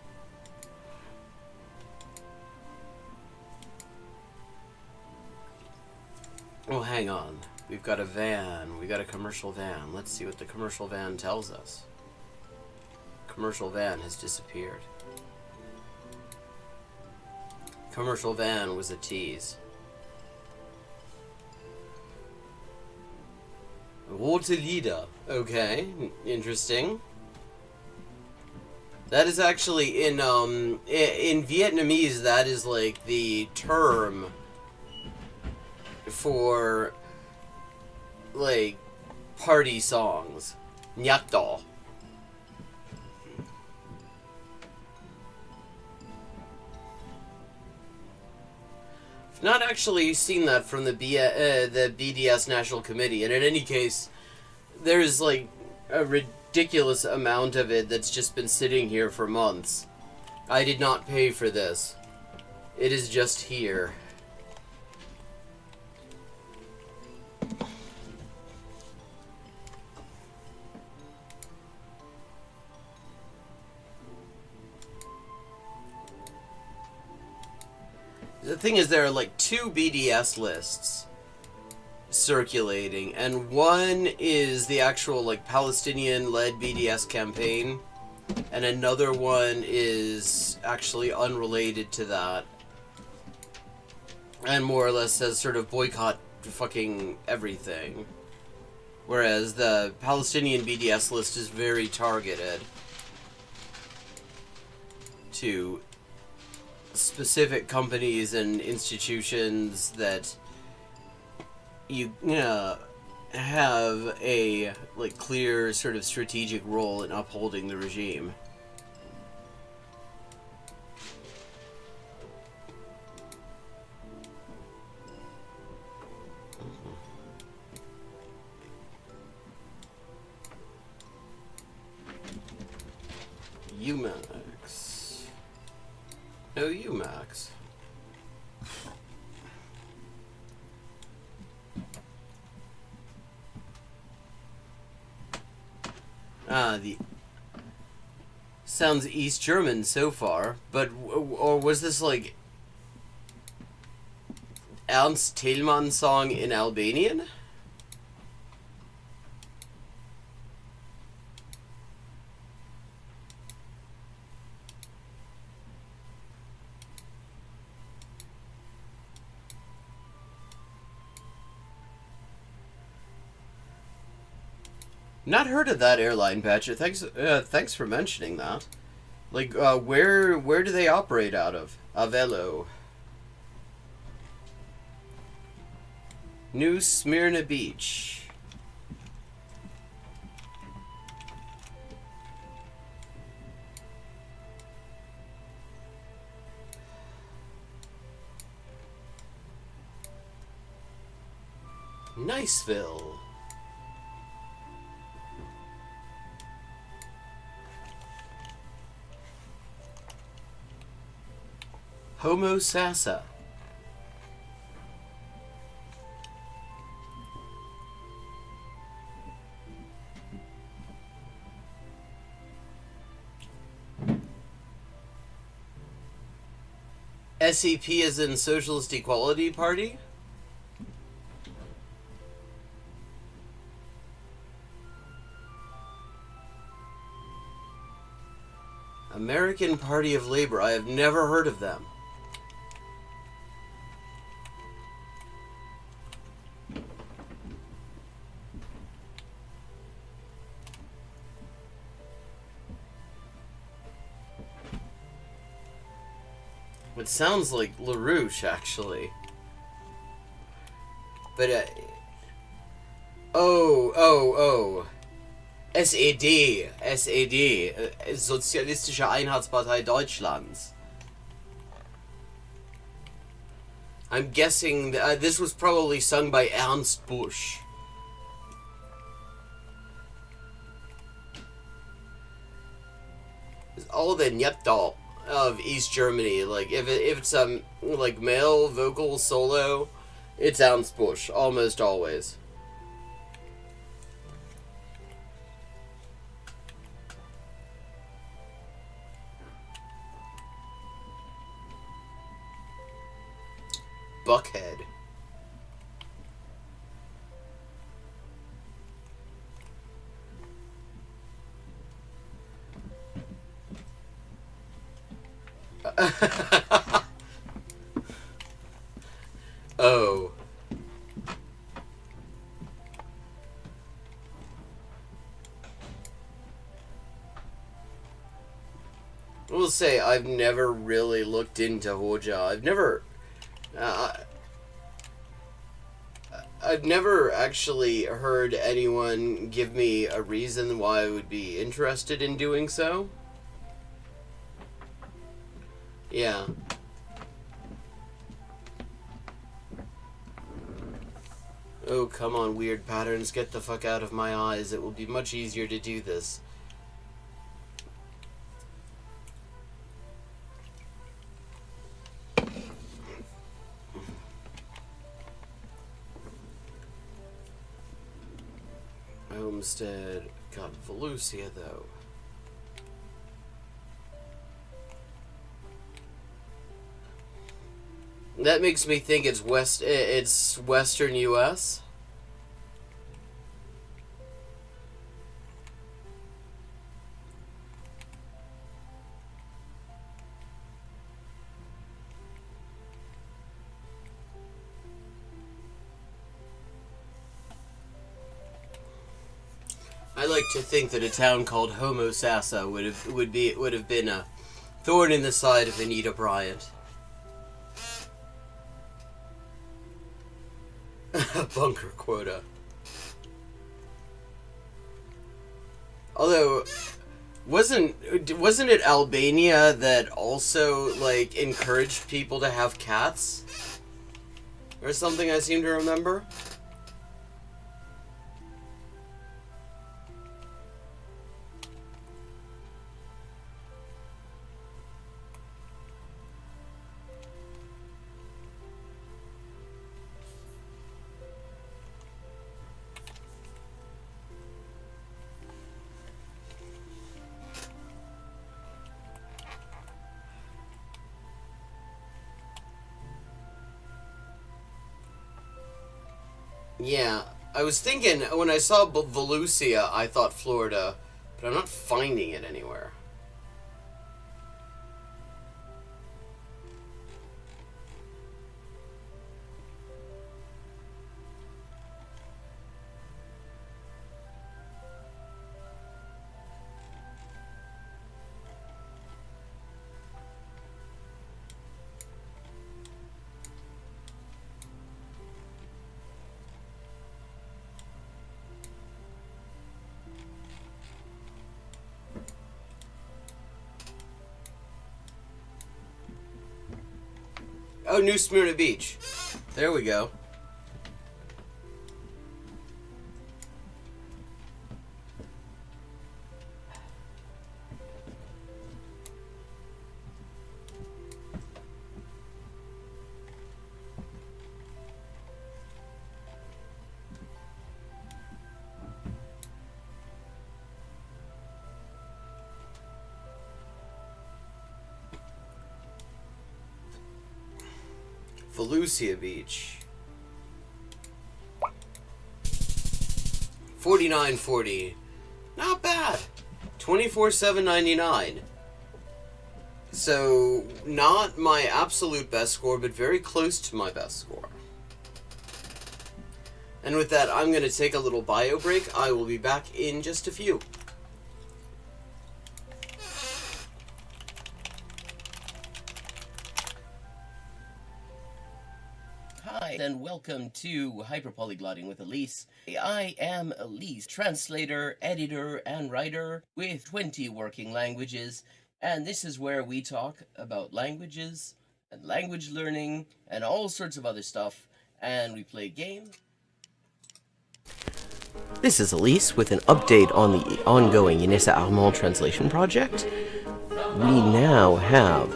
Oh, hang on. We've got a van. We got a commercial van. Let's see what the commercial van tells us. Commercial van has disappeared. Commercial van was a tease. Rote Lieder. Okay, interesting. That is actually in Vietnamese. That is like the term for like party songs. Nhạc đỏ. I've not actually seen that from the BDS National Committee, and in any case, there's like a ridiculous amount of it that's just been sitting here for months. I did not pay for this. It is just here. The thing is, there are like 2 BDS lists circulating, and one is the actual like Palestinian-led BDS campaign, and another one is actually unrelated to that, and more or less says sort of boycott fucking everything. Whereas the Palestinian BDS list is very targeted to specific companies and institutions that you have a like clear sort of strategic role in upholding the regime. Umax. No Umax. The sounds East German so far, but or was this like Ernst Thälmann song in Albanian? Not heard of that airline, Patrick. Thanks for mentioning that. Like, where do they operate out of? Avelo. New Smyrna Beach. Niceville. Homo Sassa. SEP as in Socialist Equality Party? American Party of Labor. I have never heard of them. It sounds like LaRouche, actually. But, SED. SED. Sozialistische Einheitspartei Deutschlands. I'm guessing this was probably sung by Ernst Busch. All the Nyepdal of East Germany, like if it's like male vocal solo, it's Ernst Busch almost always. Buckhead. Oh. I will say I've never really looked into Hoja. I've never actually heard anyone give me a reason why I would be interested in doing so. Yeah. Oh, come on, weird patterns. Get the fuck out of my eyes. It will be much easier to do this. Homestead. God, Volusia, though. That makes me think it's Western U.S. I like to think that a town called Homo Sassa would have been a thorn in the side of Anita Bryant. Bunker quota. Although, wasn't it Albania that also like encouraged people to have cats, or something? I seem to remember. Yeah, I was thinking, when I saw Volusia, I thought Florida, but I'm not finding it anywhere. Oh, New Smyrna Beach. There we go. Volusia Beach. 49.40. Not bad. 24,799. So, not my absolute best score, but very close to my best score. And with that, I'm going to take a little bio break. I will be back in just a few. Hi, and welcome to Hyperpolyglotting with Elise. I am Elise, translator, editor, and writer with 20 working languages, and this is where we talk about languages and language learning and all sorts of other stuff, and we play games. This is Elise with an update on the ongoing Inessa Armand translation project. We now have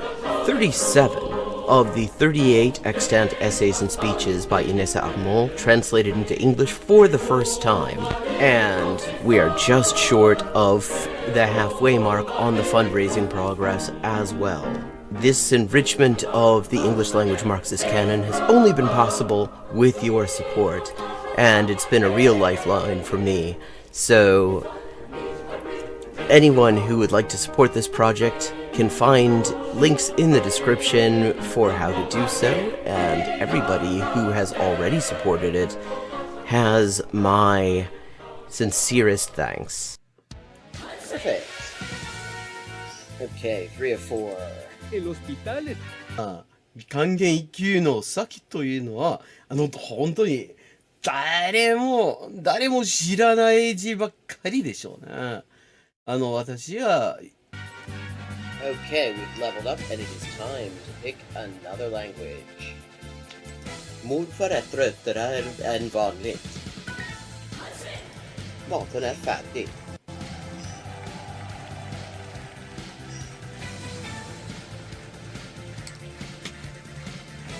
37 of the 38 extant essays and speeches by Inessa Armand translated into English for the first time. And we are just short of the halfway mark on the fundraising progress as well. This enrichment of the English language Marxist canon has only been possible with your support, and it's been a real lifeline for me. So anyone who would like to support this project can find links in the description for how to do so, and everybody who has already supported it has my sincerest thanks. Perfect. Okay, 3 of 4. El hospital 還元一級の先というのは、本当に誰も知らない字ばっかりでしょうね。私は Okay, we've leveled up and it is time to pick another language. Morfar är tröttare än vanligt. Maten är färdig.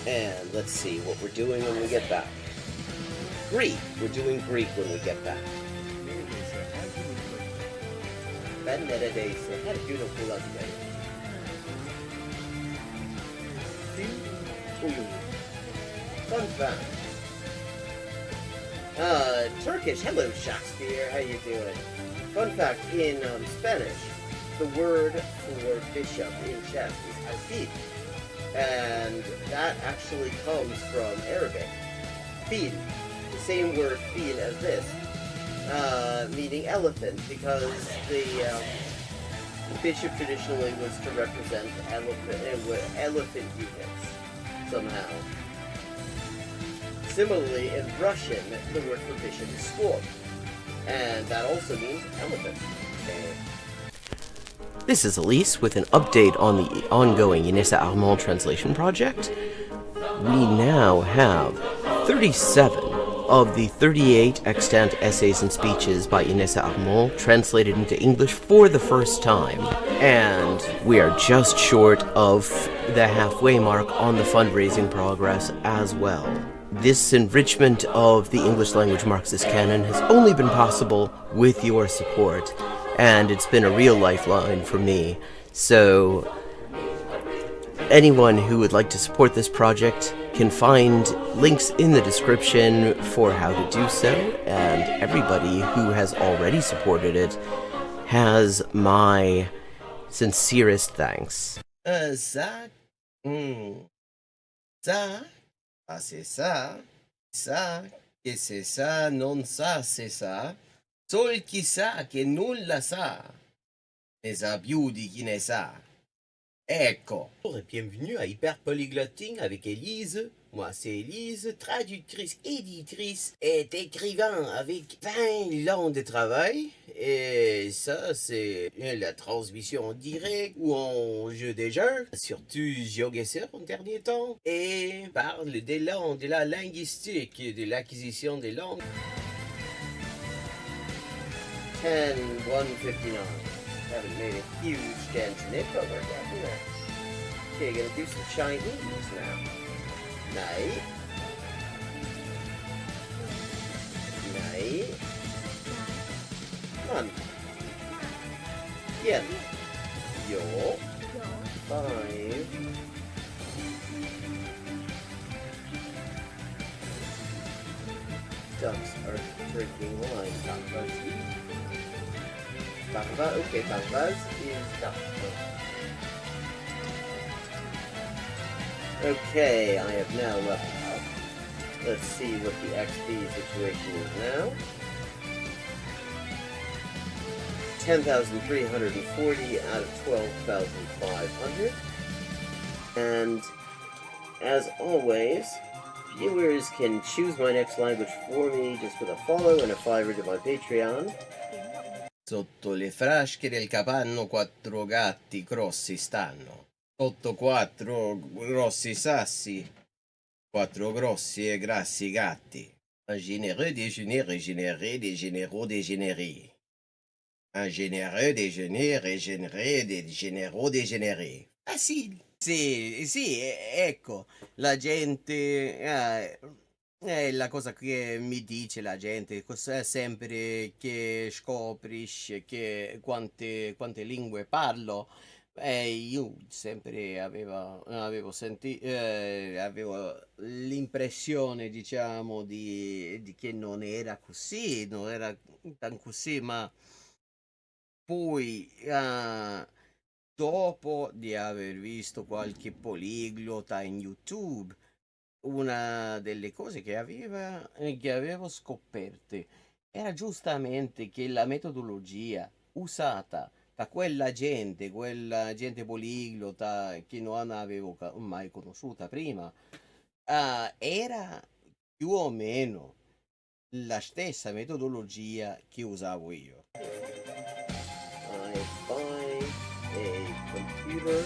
And let's see what we're doing when we get back. Greek. We're doing Greek when we get back. Ben neredeyse her gün okula giderim. Fun fact. Turkish. Hello, Shakespeare. How you doing? Fun fact, in Spanish, the word for bishop in chess is alfil. And that actually comes from Arabic. Fil. The same word fil as this. Meaning elephant, because the bishop traditionally was to represent elephant units somehow. Similarly, in Russian, the word for bishop is skor, and that also means elephant. Okay. This is Elise with an update on the ongoing Inessa Armand translation project. We now have 37 of the 38 extant essays and speeches by Inessa Armand translated into English for the first time. And we are just short of the halfway mark on the fundraising progress as well. This enrichment of the English language Marxist canon has only been possible with your support, and it's been a real lifeline for me. So anyone who would like to support this project can find links in the description for how to do so, and everybody who has already supported it has my sincerest thanks. Ça, ça, c'est ça, che c'est ça, non sa, c'est ça. Sol chi sa che nulla sa, ne sa più di chi ne sa. Ecco. Bonjour et bienvenue à Hyper Polyglotting avec Élise. Moi, c'est Élise, traductrice, éditrice et écrivain avec 20 ans de travail. Et ça, c'est la transmission en direct ou en jeu des jeux, surtout Geoguessr en dernier temps. Et parle des langues, de la linguistique, de l'acquisition des langues. 10-159. Haven't made a huge dent in it, but we're getting there. Okay, gonna do some Chinese now. Night. Night. Fun. Yen. Yo. 5. Ducks are drinking wine. Bangba, okay, Bangbaz is duck. Okay, I have now leveled up. Let's see what the XP situation is now. 10,340 out of 12,500. And as always, viewers can choose my next language for me just with a follow and a $5 to my Patreon. Sotto le frasche del capanno 4 gatti grossi stanno. Sotto 4 grossi sassi, 4 grossi e grassi gatti. Un généreux déjeuner régénéré des généraux dégénérés. Un généreux déjeuner régénéré des généraux dégénérés. Facile. Sì, ecco, la gente... è la cosa che mi dice la gente, sempre che scoprisce che quante lingue parlo. Io sempre avevo l'impressione, diciamo, di che non era così, non era tan così, ma poi dopo di aver visto qualche poliglota in YouTube, una delle cose che avevo scoperte era giustamente che la metodologia usata da quella gente poliglota che non avevo mai conosciuta prima, era più o meno la stessa metodologia che usavo io. I buy a computer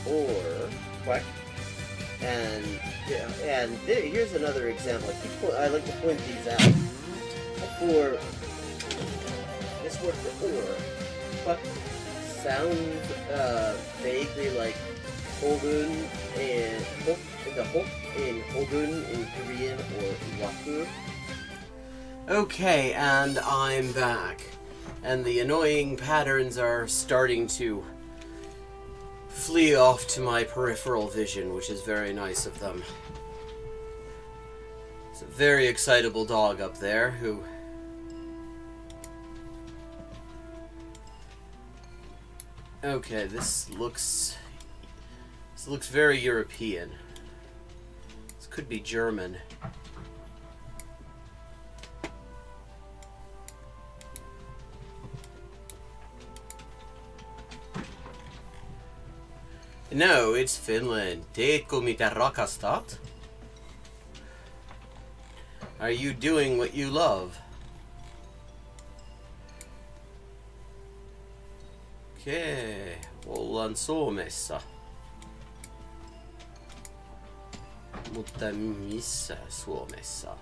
or what? And here's another example. I like to point these out. For this word for or, but sounds vaguely like Hogun and the Hok in Hogun in Korean or Waku. Okay, and I'm back. And the annoying patterns are starting to flee off to my peripheral vision, which is very nice of them. It's a very excitable dog up there who... Okay, this looks very European. This could be German. No, it's Finland. Teekö mitä rakastat? Are you doing what you love? Okei, ollaan Suomessa. Mutta missä Suomessa?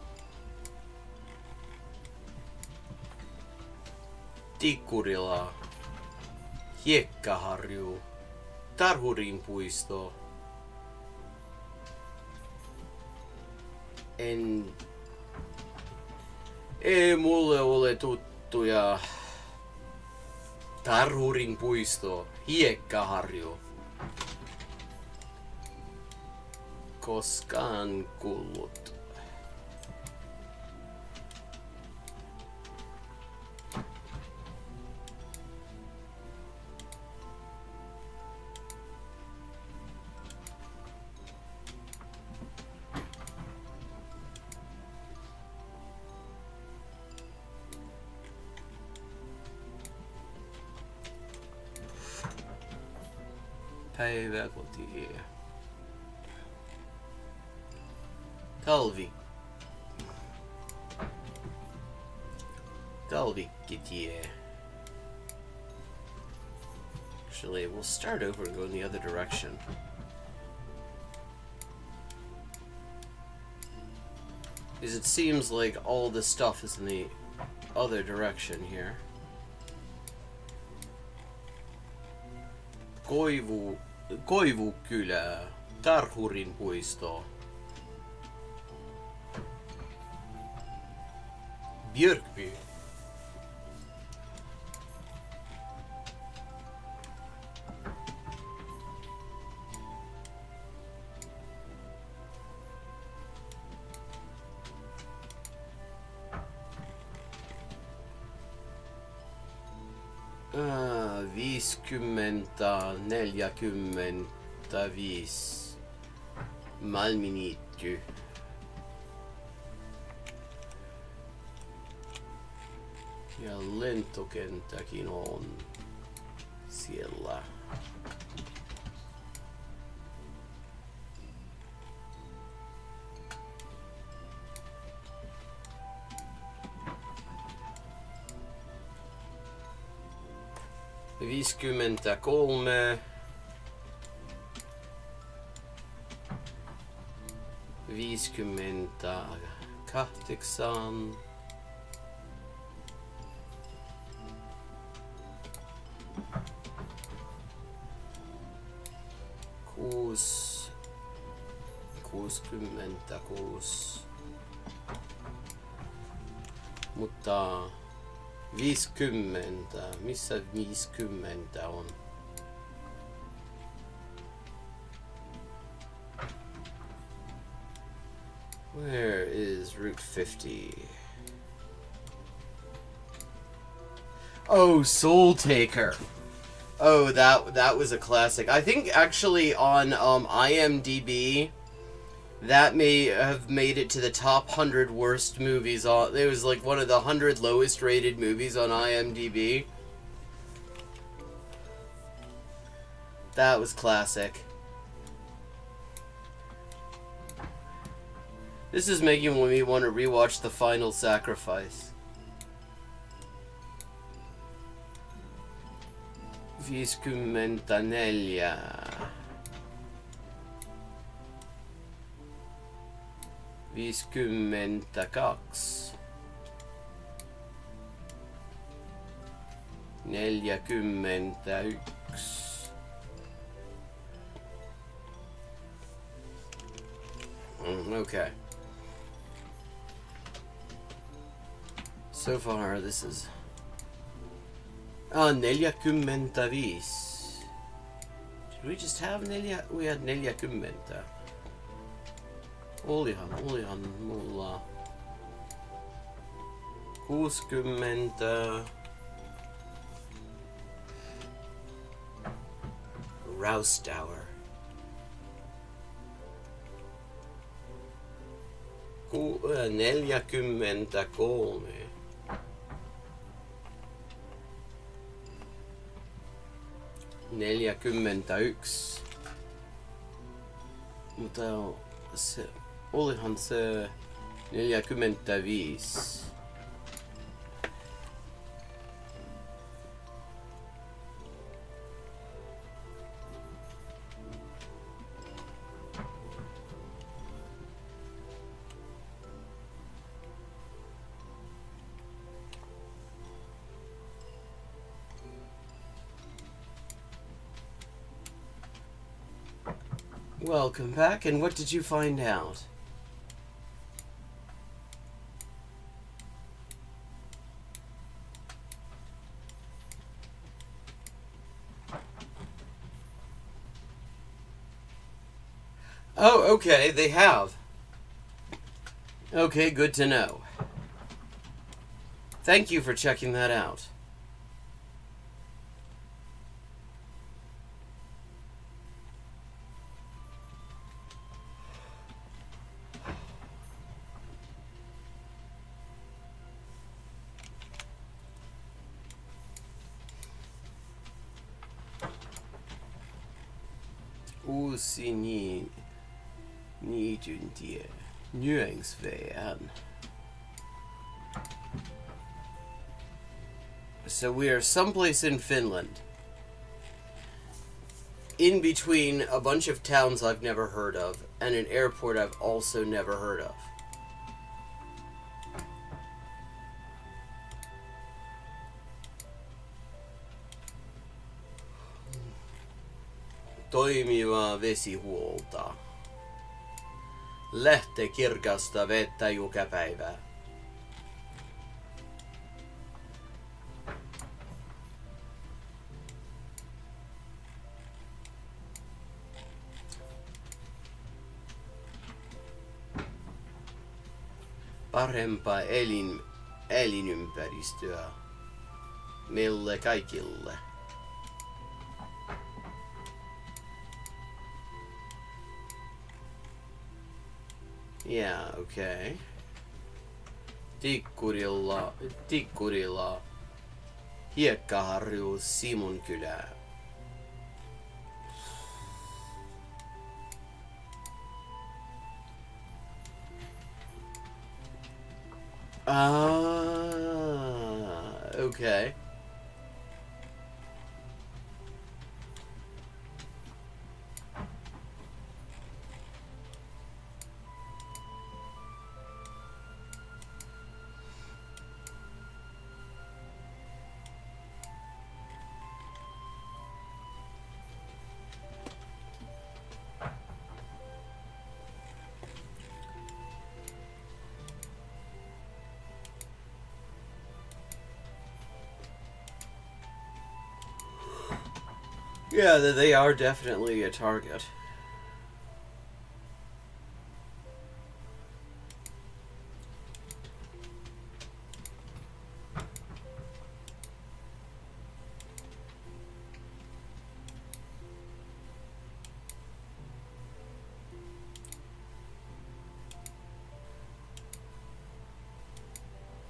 Tikkurila, Hiekkaharju, Tarhurinpuisto. Ei mulle ole tuttuja. Tarhurinpuisto, Hiekkaharju. koskaan kuullut. Päiväkoti. Talvi. Talvikitie. Actually, we'll start over and go in the other direction. Because it seems like all this stuff is in the other direction here. Koivukylä, Tarhurin puisto. Björkby. Viiskymmentä, 45. Malminiitty. Ja lentokenttäkin on siellä. Viisikymmentäkolme. 58. Kuusi. 66. Mutta 50. Missä 50 on? Where is Route 50? Oh, Soul Taker. Oh, that was a classic. I think actually on IMDb, that may have made it to the top 100 worst movies. It was like one of the 100 lowest rated movies on IMDb. That was classic. This is making me want to rewatch The Final Sacrifice. Viisikymmentäneljä. 52. 41. Okay. So far, this is... 45. Did we just have 4? We had 40. Olihan mulla 60. Rousdower. 43. 41. Mutta se, olihan se 45. Welcome back, and what did you find out? Oh, okay, they have. Okay, good to know. Thank you for checking that out. Uusi niityntie Nyöngsvean. So we are someplace in Finland. In between a bunch of towns I've never heard of and an airport I've also never heard of. Toimivaa vesihuolta. Lähte kirkasta vettä joka päivä. Parempaa elinympäristöä meille kaikille. Yeah, okay. Tikkurilla, Hiekkaharju, Simonkylä. Okay. Yeah, they are definitely a target.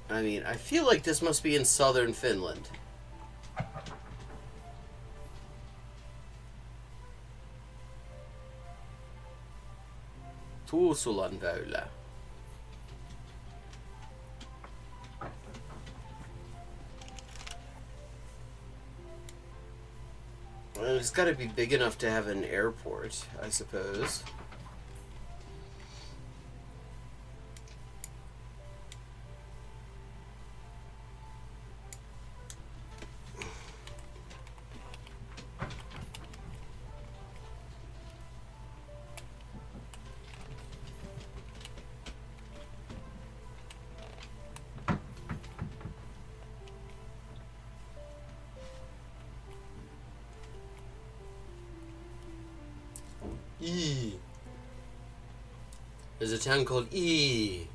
I mean, I feel like this must be in southern Finland. Tuusulan väylä. Well, it's got to be big enough to have an airport, I suppose. E. There's a town called E.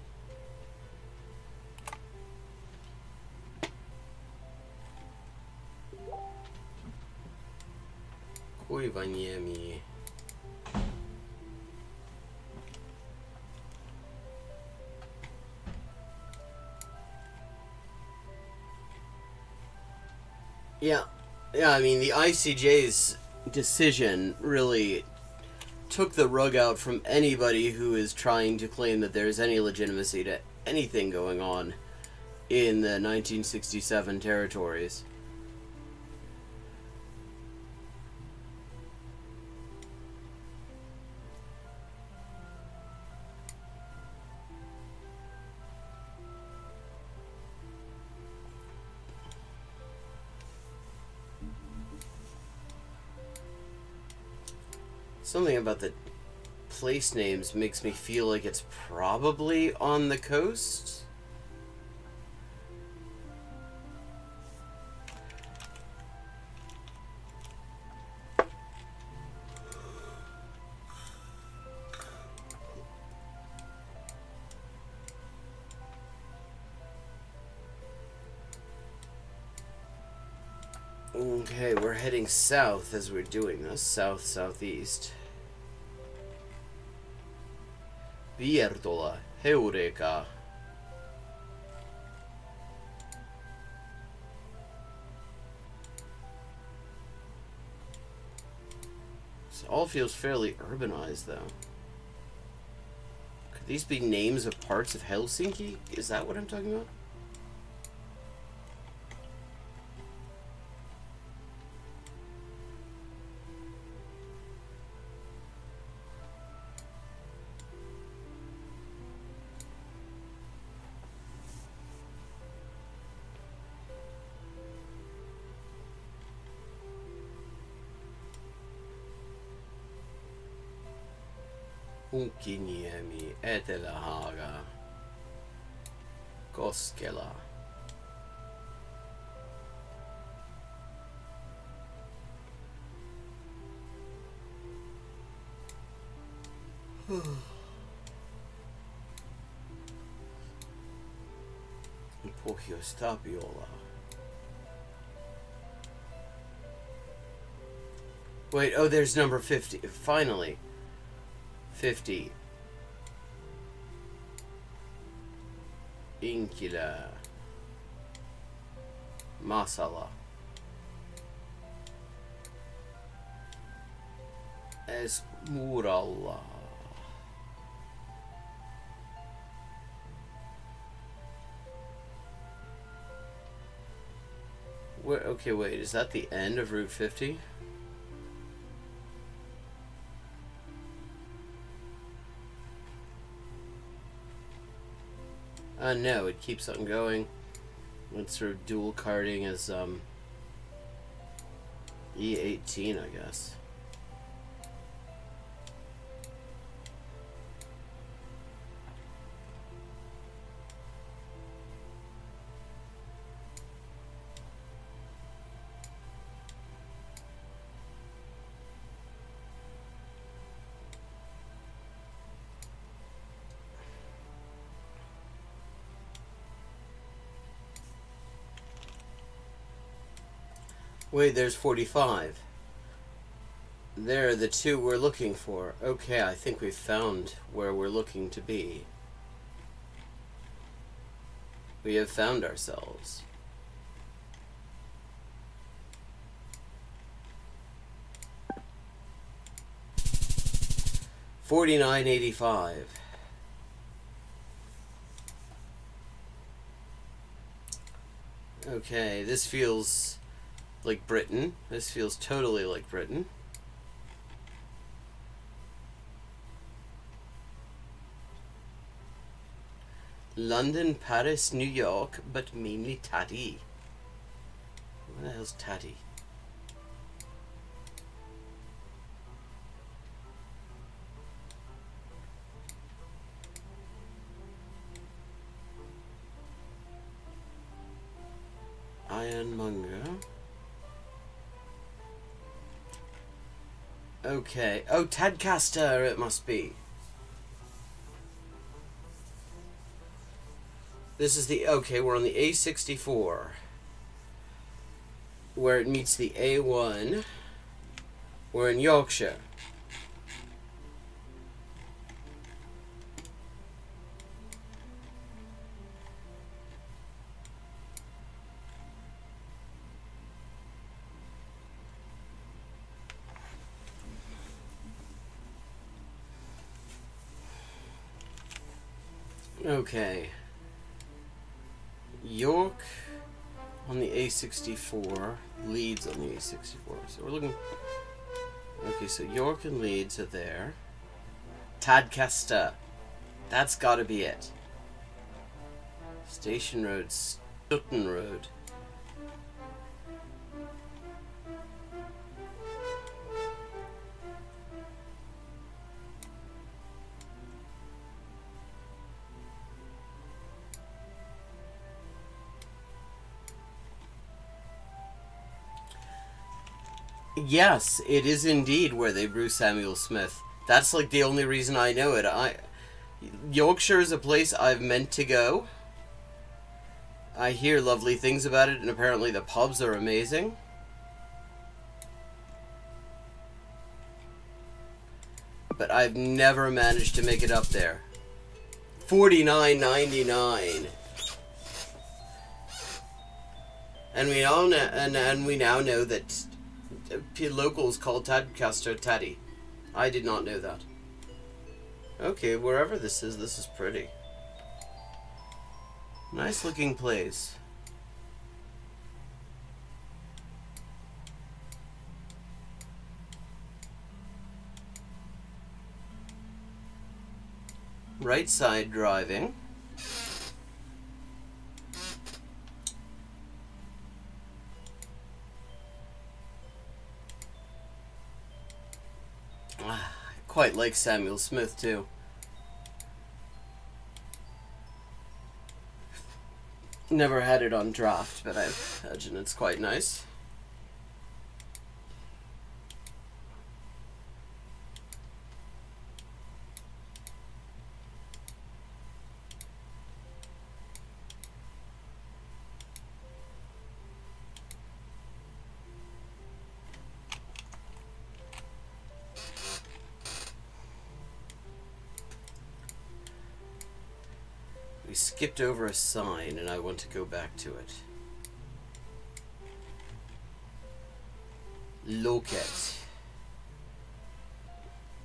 Kuivaniemi. Yeah, I mean, the ICJ's decision really took the rug out from anybody who is trying to claim that there's any legitimacy to anything going on in the 1967 territories. Something about the place names makes me feel like it's probably on the coast. Okay, we're heading south as we're doing this. South, southeast. Viertola, Heureka. This all feels fairly urbanized, though. Could these be names of parts of Helsinki? Is that what I'm talking about? Unkiniemi, Etelä-Haaga, Koskela. Pohjois-Tapiola. Wait, oh, there's number 50. Finally. 50. Inkilä. Masala. Esmuralla. Where, okay, wait, is that the end of Route 50? No, it keeps on going. It's sort of dual carding as E18, I guess. Wait, there's 45. They're the two we're looking for. Okay, I think we've found where we're looking to be. We have found ourselves. $49.85. Okay, this feels like Britain. This feels totally like Britain. London, Paris, New York, but mainly Taddy. Where the hell's Taddy? Ironmonger. Okay. Oh, Tadcaster it must be. This is the... Okay, we're on the A64. Where it meets the A1. We're in Yorkshire. Okay. York on the A64, Leeds on the A64. So we're looking... Okay, so York and Leeds are there. Tadcaster. That's gotta be it. Station Road, Stutton Road. Yes, it is indeed where they brew Samuel Smith. That's like the only reason I know it. Yorkshire is a place I've meant to go. I hear lovely things about it, and apparently the pubs are amazing. but I've never managed to make it up there. $49.99. And we all know, and we now know that locals call Tadcaster Taddy. I did not know that. Okay, wherever this is pretty. Nice looking place. Right side driving. I quite like Samuel Smith too. Never had it on draft, but I imagine it's quite nice. We skipped over a sign and I want to go back to it. Loket.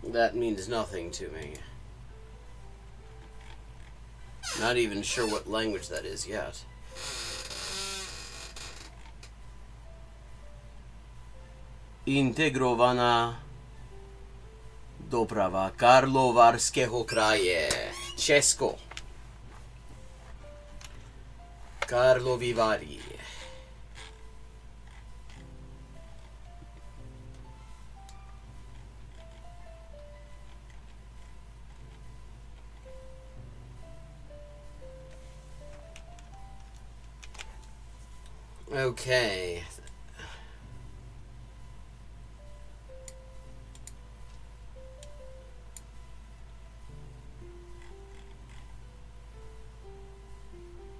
That means nothing to me. Not even sure what language that is yet. Integrovana doprava Karlovarského kraje. Česko. Karlovy Vary. Okay.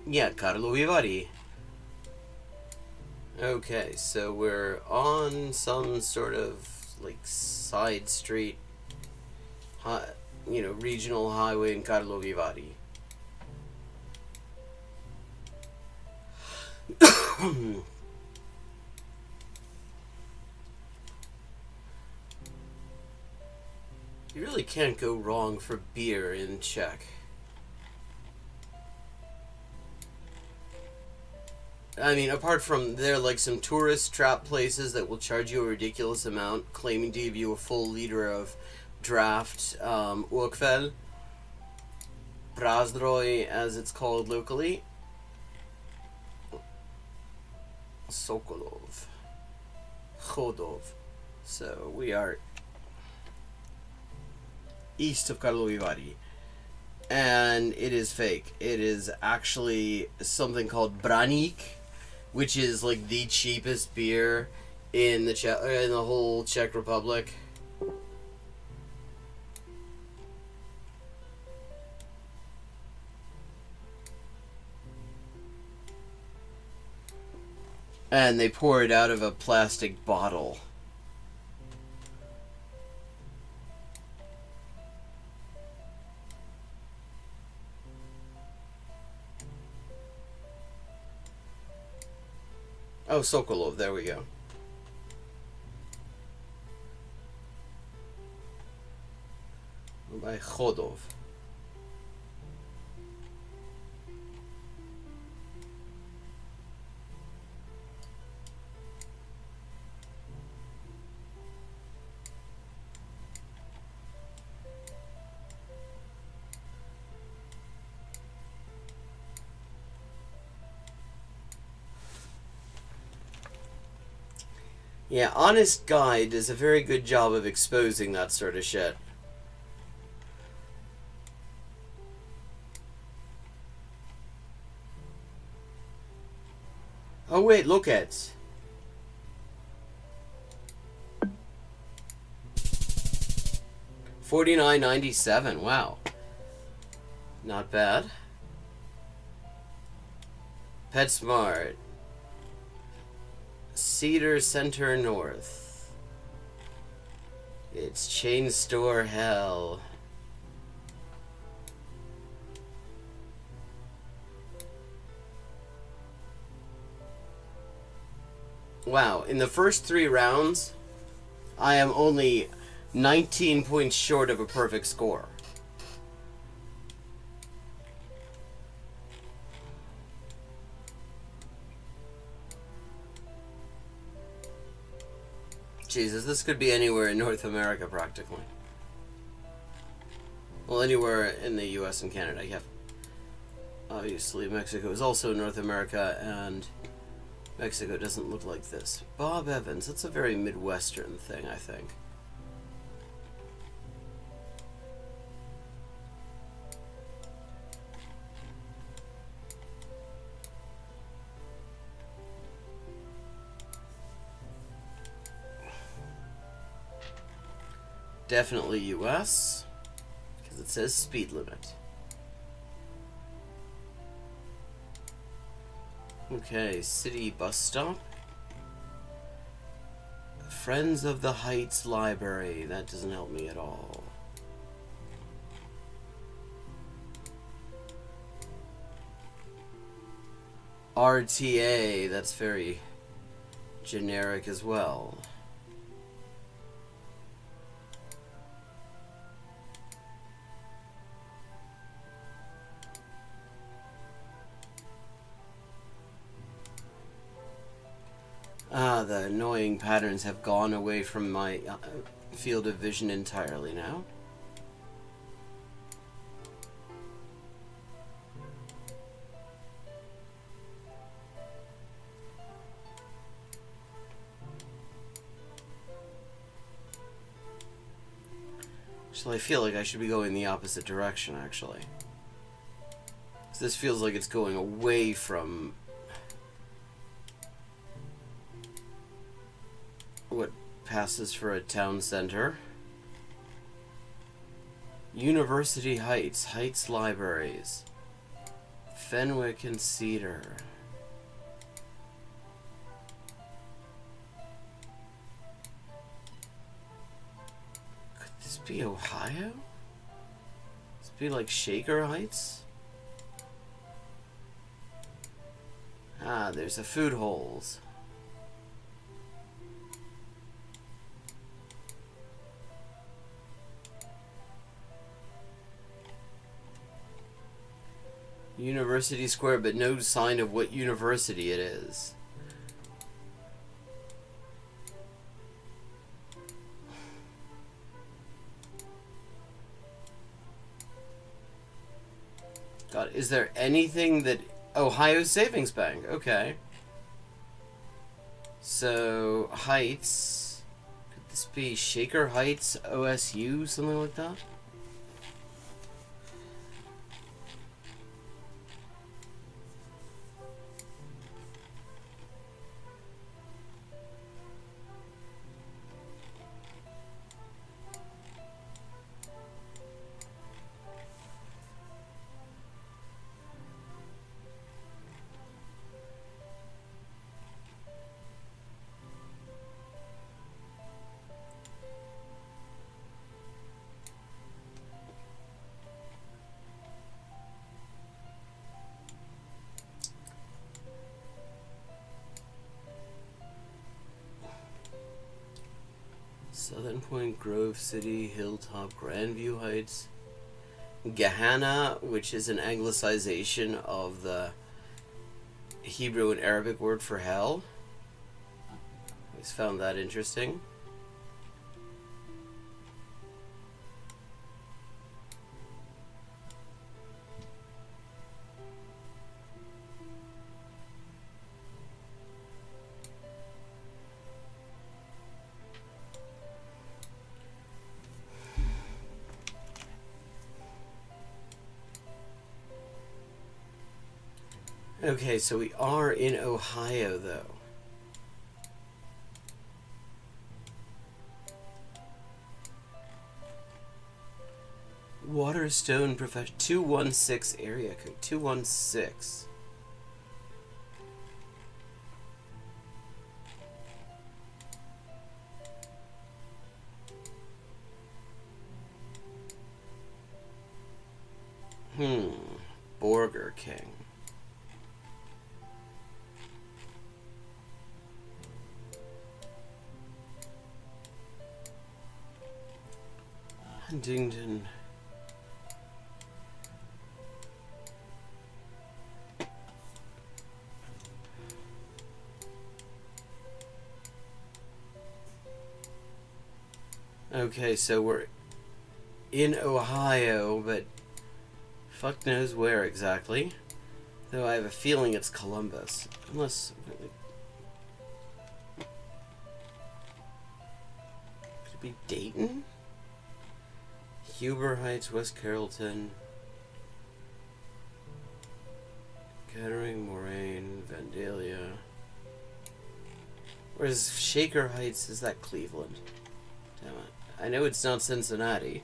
Yeah, Karlovy Vary. Okay, so we're on some sort of like side street, regional highway in Karlovy Vary. You really can't go wrong for beer in Czech. I mean, apart from there are like some tourist trap places that will charge you a ridiculous amount, claiming to give you a full liter of draft Urquell, Prazdroj as it's called locally, Sokolov, Chodov. So we are east of Karlovy Vary. And it is fake. It is actually something called Braník, which is like the cheapest beer in the whole Czech Republic. And they pour it out of a plastic bottle. Oh, Sokolov, there we go. By Chodov. Yeah, Honest Guy does a very good job of exposing that sort of shit. Oh wait, look at. $49.97. Wow. Not bad. PetSmart. Cedar Center North. It's chain store hell. Wow, in the first 3 rounds, I am only 19 points short of a perfect score. Jesus, this could be anywhere in North America, practically. Well, anywhere in the US and Canada, yeah. Obviously, Mexico is also North America, and Mexico doesn't look like this. Bob Evans, that's a very Midwestern thing, I think. Definitely US, because it says speed limit. Okay, city bus stop. Friends of the Heights Library. That doesn't help me at all. RTA, that's very generic as well. Ah, the annoying patterns have gone away from my field of vision entirely now. So I feel like I should be going the opposite direction, actually. So this feels like it's going away from what passes for a town center. University Heights, Heights Libraries, Fenwick and Cedar. Could this be Ohio? Could this be like Shaker Heights? Ah, there's a Food Holes. University Square, but no sign of what university it is. God, is there anything that... Ohio Savings Bank, okay. So, Heights. Could this be Shaker Heights, OSU, something like that? Southern Point, Grove City, Hilltop, Grandview Heights. Gehenna, which is an anglicization of the Hebrew and Arabic word for hell. I always found that interesting. Okay, so we are in Ohio, though. Waterstone Profession 216 area code 216. Burger King. Huntington. Okay, so we're in Ohio, but fuck knows where exactly. Though I have a feeling it's Columbus. Unless... Could it be Dayton? Huber Heights, West Carrollton, Kettering, Moraine, Vandalia. Whereas Shaker Heights, is that Cleveland? Damn it. I know it's not Cincinnati.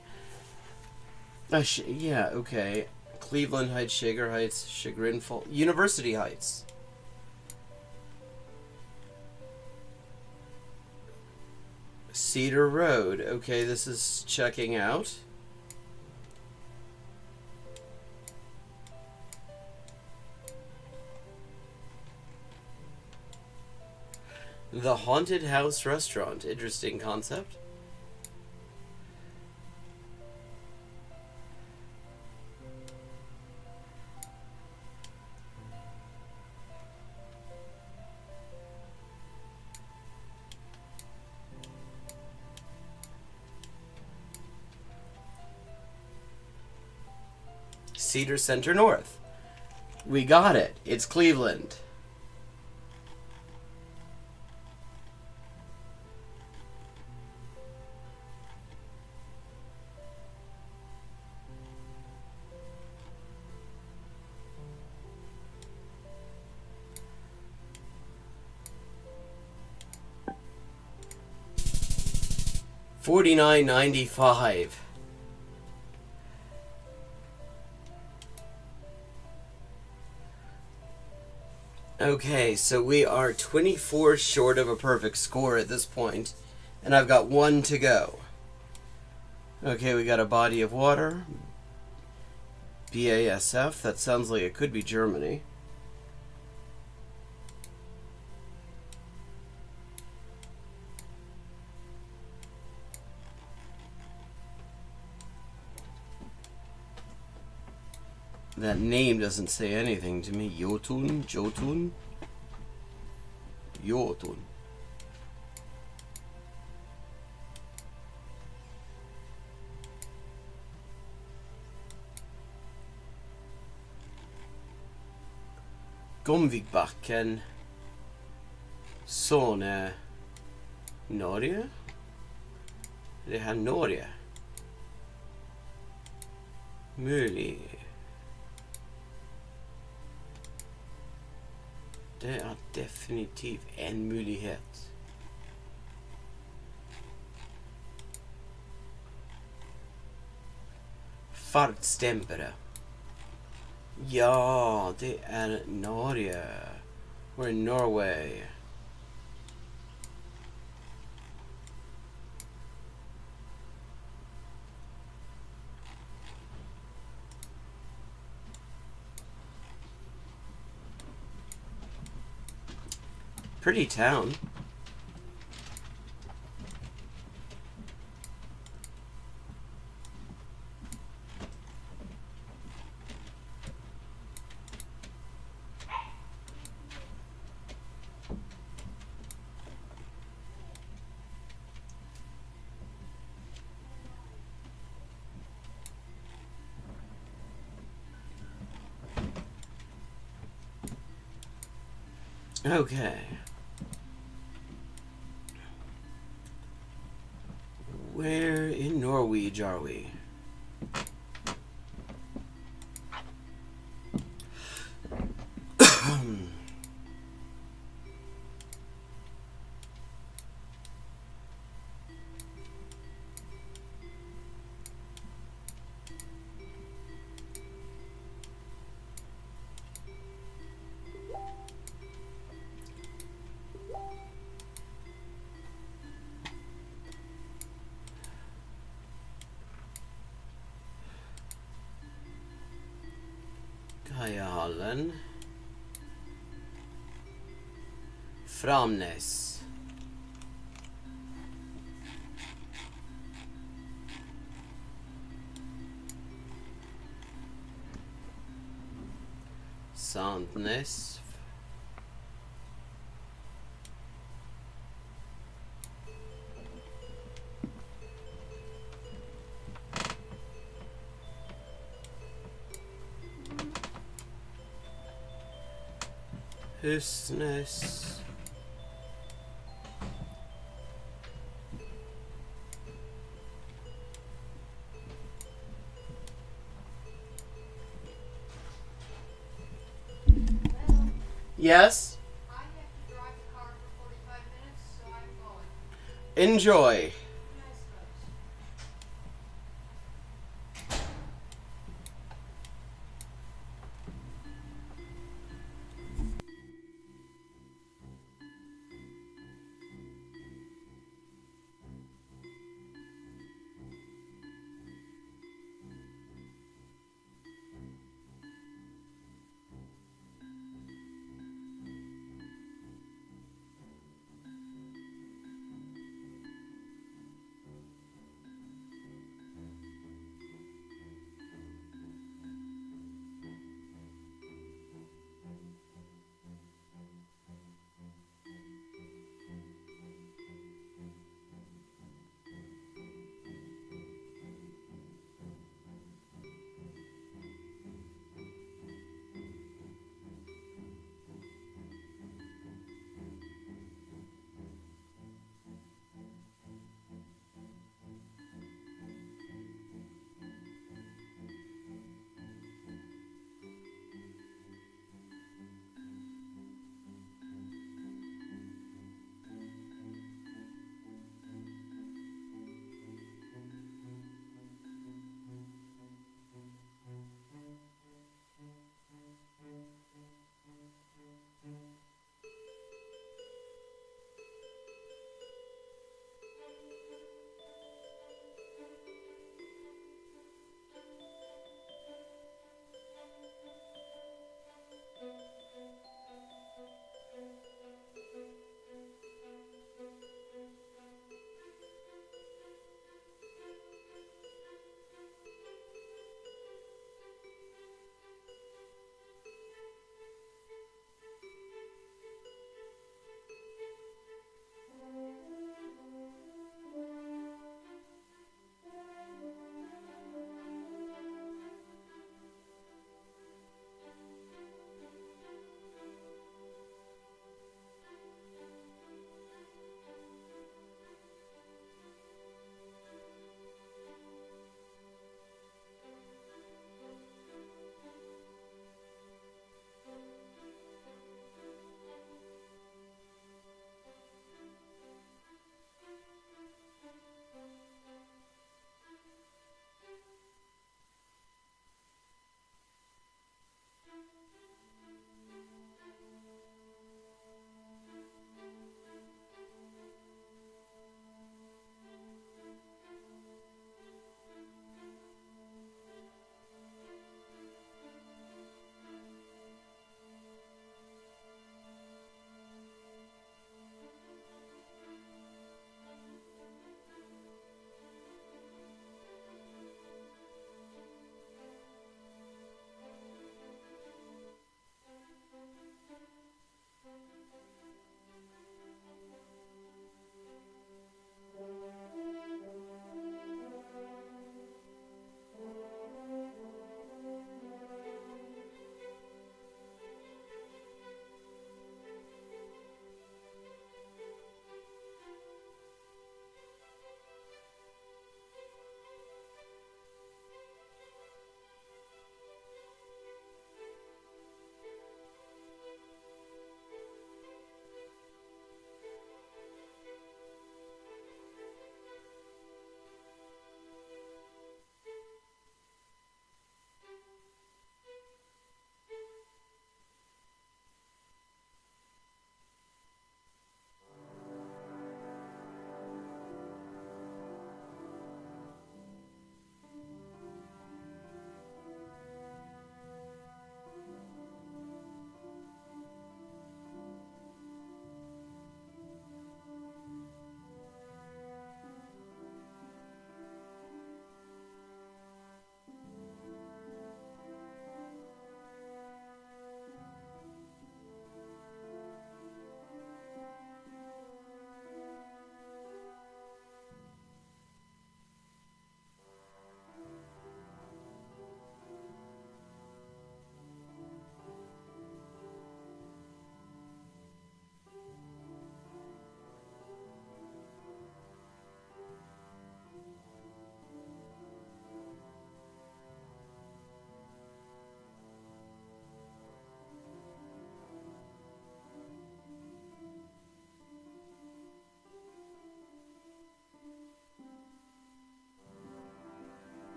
Yeah, okay. Cleveland Heights, Shaker Heights, Chagrin Falls, University Heights. Cedar Road. Okay, this is checking out. The Haunted House Restaurant. Interesting concept. Cedar Center North. We got it. It's Cleveland. $49.95. Okay, so we are 24 short of a perfect score at this point, and I've got one to go. Okay, we got a body of water. BASF, that sounds like it could be Germany. That name doesn't say anything to me. Jotun? Jotun? Jotun. Gomvikbakken. Sånne Norge? Det her Norge? Mulig. Det er definitivt en mulighet. Fartstempere. Ja, det er Norge. We're in Norway. Pretty town. Okay. Where in Norway are we? Eierhallen. Framnes. Sandnes. Husnes. Yes? I have to drive the car for 45 minutes, so I'm going. Enjoy. Nice folks.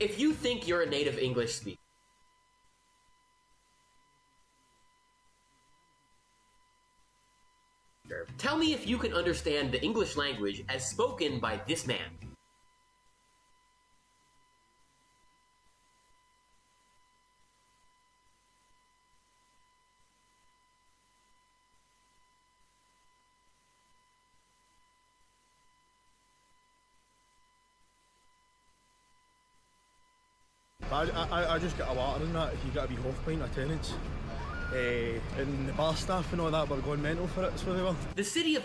If you think you're a native English speaker, tell me if you can understand the English language as spoken by this man. I just get a water in that. You got to be half pint attendance. And the bar staff and all that were going mental for it, so they were. The city of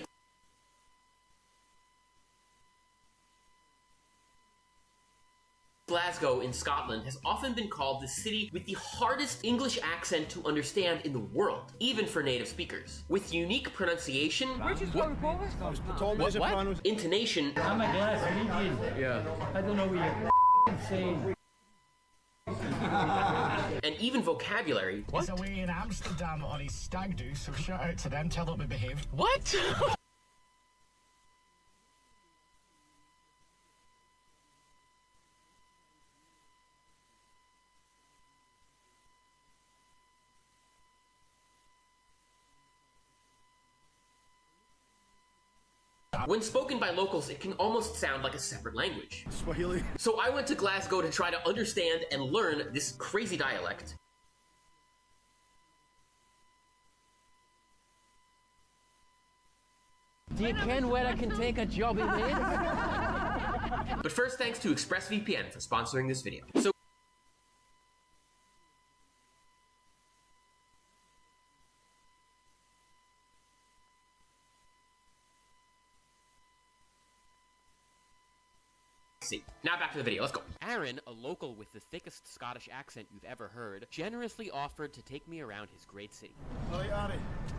Glasgow in Scotland has often been called the city with the hardest English accent to understand in the world, even for native speakers. With unique pronunciation, intonation, I'm a Glaswegian. Yeah. I don't know what you're saying. and even vocabulary. He's away in Amsterdam on his stag do, so shout out to them, tell them we behaved. What? When spoken by locals, it can almost sound like a separate language. Swahili. So I went to Glasgow to try to understand and learn this crazy dialect. Do you ken where I can take a job in here? But first, thanks to ExpressVPN for sponsoring this video. So now back to the video, let's go. Aaron, a local with the thickest Scottish accent you've ever heard, generously offered to take me around his great city. Alright, Ari.